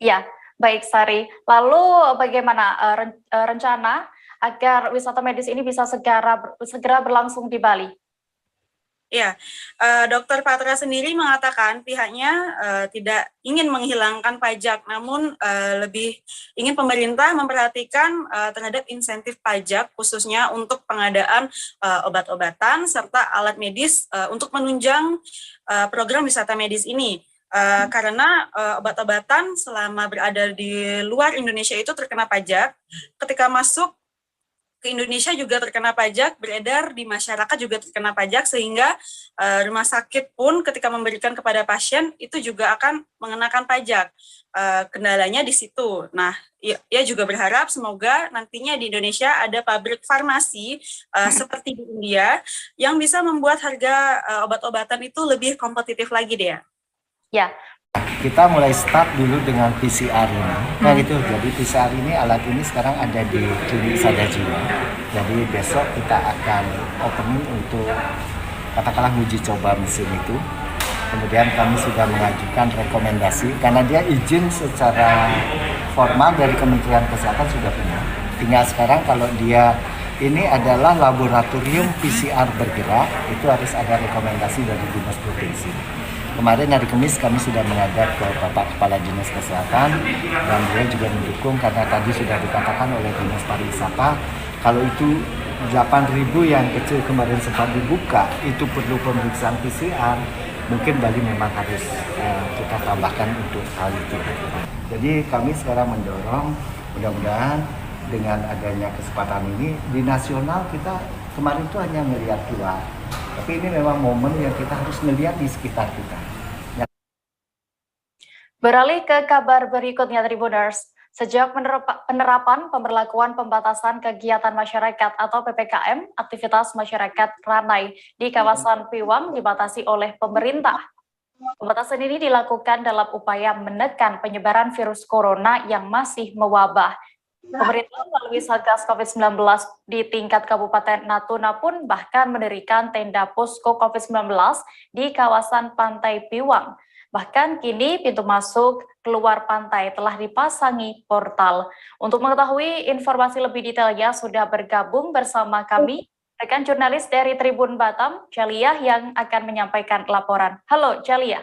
Ya, baik Sari. Lalu bagaimana rencana agar wisata medis ini bisa segera berlangsung di Bali? Ya, Dr. Patra sendiri mengatakan pihaknya tidak ingin menghilangkan pajak, namun lebih ingin pemerintah memperhatikan terhadap insentif pajak, khususnya untuk pengadaan obat-obatan serta alat medis untuk menunjang program wisata medis ini. Karena obat-obatan selama berada di luar Indonesia itu terkena pajak, ketika masuk ke Indonesia juga terkena pajak, beredar di masyarakat juga terkena pajak, sehingga rumah sakit pun ketika memberikan kepada pasien itu juga akan mengenakan pajak. Kendalanya di situ. Nah, ia juga berharap semoga nantinya di Indonesia ada pabrik farmasi seperti di India yang bisa membuat harga obat-obatan itu lebih kompetitif lagi, Dea. Ya. Kita mulai start dulu dengan PCR ini. Nah gitu, jadi PCR ini, alat ini sekarang ada di klinik Sada Jiwa. Jadi besok kita akan opening untuk katakanlah uji coba mesin itu. Kemudian kami sudah mengajukan rekomendasi karena dia izin secara formal dari Kementerian Kesehatan sudah punya. Tinggal sekarang kalau dia ini adalah laboratorium PCR bergerak, itu harus ada rekomendasi dari Dinas Provinsi. Kemarin hari Kamis kami sudah menghadap ke Bapak Kepala Dinas Kesehatan dan beliau juga mendukung karena tadi sudah dikatakan oleh Dinas Pariwisata kalau itu 8.000 yang kecil kemarin sempat dibuka itu perlu pemeriksaan PCR, mungkin Bali memang harus kita tambahkan untuk hal itu. Jadi kami sekarang mendorong mudah-mudahan dengan adanya kesempatan ini di nasional kita kemarin itu hanya melihat keluar. Tapi ini memang momen yang kita harus melihat di sekitar kita. Beralih ke kabar berikutnya, Tribuners. Sejak penerapan pemberlakuan pembatasan kegiatan masyarakat atau PPKM, aktivitas masyarakat ramai di kawasan Piwang dibatasi oleh pemerintah. Pembatasan ini dilakukan dalam upaya menekan penyebaran virus corona yang masih mewabah. Pemerintah melalui Satgas COVID-19 di tingkat Kabupaten Natuna pun bahkan mendirikan tenda posko COVID-19 di kawasan Pantai Piwang. Bahkan kini pintu masuk keluar pantai telah dipasangi portal. Untuk mengetahui informasi lebih detailnya sudah bergabung bersama kami rekan jurnalis dari Tribun Batam, Jalia, yang akan menyampaikan laporan. Halo Jalia.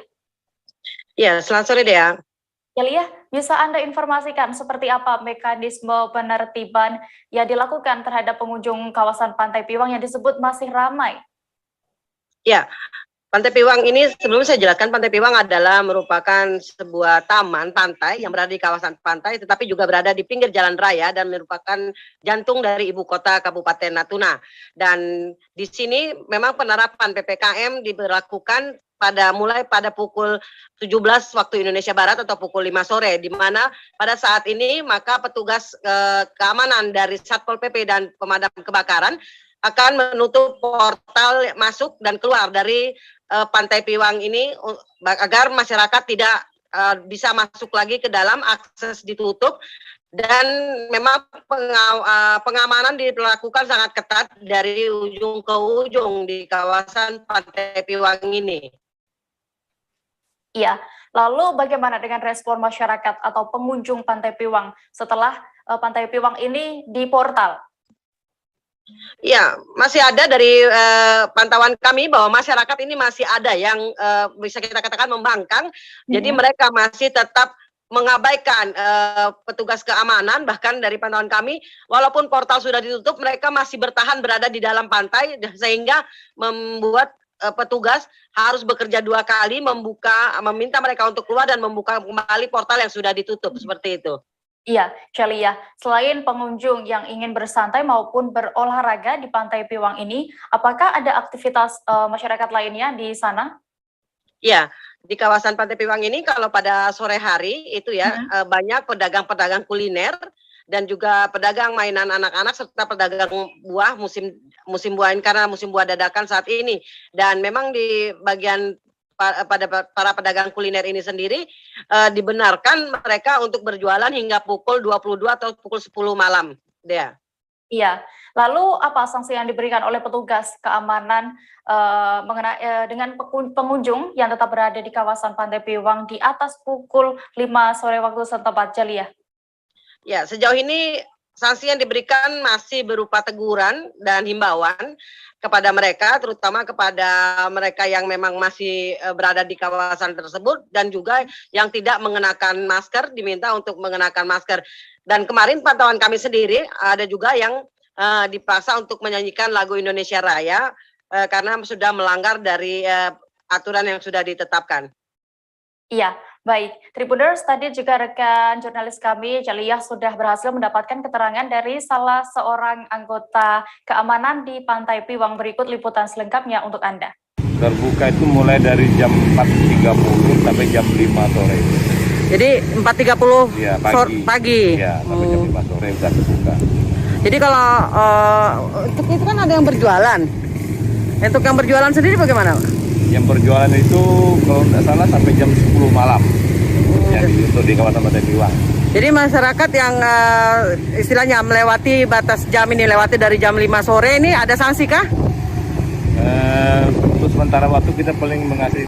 Ya, selamat sore Dea. Jalia, bisa Anda informasikan seperti apa mekanisme penertiban yang dilakukan terhadap pengunjung kawasan Pantai Piwang yang disebut masih ramai? Ya, Pantai Piwang ini sebelum saya jelaskan, Pantai Piwang adalah merupakan sebuah taman pantai yang berada di kawasan pantai, tetapi juga berada di pinggir jalan raya dan merupakan jantung dari ibu kota Kabupaten Natuna. Dan di sini memang penerapan PPKM diberlakukan mulai pada pukul 17 waktu Indonesia Barat atau pukul 5 sore, di mana pada saat ini maka petugas keamanan dari Satpol PP dan pemadam kebakaran akan menutup portal masuk dan keluar dari Pantai Piwang ini agar masyarakat tidak bisa masuk lagi ke dalam, akses ditutup, dan memang pengamanan dilakukan sangat ketat dari ujung ke ujung di kawasan Pantai Piwang ini. Iya, lalu bagaimana dengan respon masyarakat atau pengunjung Pantai Piwang setelah Pantai Piwang ini di portal? Ya, masih ada dari pantauan kami bahwa masyarakat ini masih ada yang bisa kita katakan membangkang. Jadi mereka masih tetap mengabaikan petugas keamanan. Bahkan dari pantauan kami, walaupun portal sudah ditutup, mereka masih bertahan berada di dalam pantai, sehingga membuat petugas harus bekerja 2 kali, meminta mereka untuk keluar dan membuka kembali portal yang sudah ditutup, seperti itu. Iya, Celia, selain pengunjung yang ingin bersantai maupun berolahraga di Pantai Piwang ini, apakah ada aktivitas masyarakat lainnya di sana? Ya, di kawasan Pantai Piwang ini kalau pada sore hari itu ya banyak pedagang-pedagang kuliner dan juga pedagang mainan anak-anak serta pedagang buah musim buah ini, karena musim buah dadakan saat ini. Dan memang di bagian pada para pedagang kuliner ini sendiri dibenarkan mereka untuk berjualan hingga pukul 22 atau pukul 10 malam, Dea. Iya, lalu apa sanksi yang diberikan oleh petugas keamanan dengan pengunjung yang tetap berada di kawasan Pantai Piwang di atas pukul 5 sore waktu setempat, Celia? Ya, sejauh ini sanksi yang diberikan masih berupa teguran dan himbauan kepada mereka, terutama kepada mereka yang memang masih berada di kawasan tersebut, dan juga yang tidak mengenakan masker diminta untuk mengenakan masker. Dan kemarin pantauan kami sendiri ada juga yang dipaksa untuk menyanyikan lagu Indonesia Raya karena sudah melanggar dari aturan yang sudah ditetapkan. Iya, baik. Tribuners, tadi juga rekan jurnalis kami, Celia, sudah berhasil mendapatkan keterangan dari salah seorang anggota keamanan di Pantai Piwang. Berikut liputan selengkapnya untuk Anda. Terbuka itu mulai dari jam 4.30 sampai jam 5 sore. Jadi 4.30 ya, pagi? Ya, sampai jam 5 sore sudah terbuka. Jadi kalau untuk itu kan ada yang berjualan. Untuk yang berjualan sendiri bagaimana, Pak? Yang berjualan itu kalau tidak salah sampai jam 10 malam yang ditutup di kawasan Pantai Piwang. Jadi masyarakat yang istilahnya melewati batas jam ini, lewati dari jam 5 sore ini ada sanksi kah? Untuk sementara waktu kita paling mengasih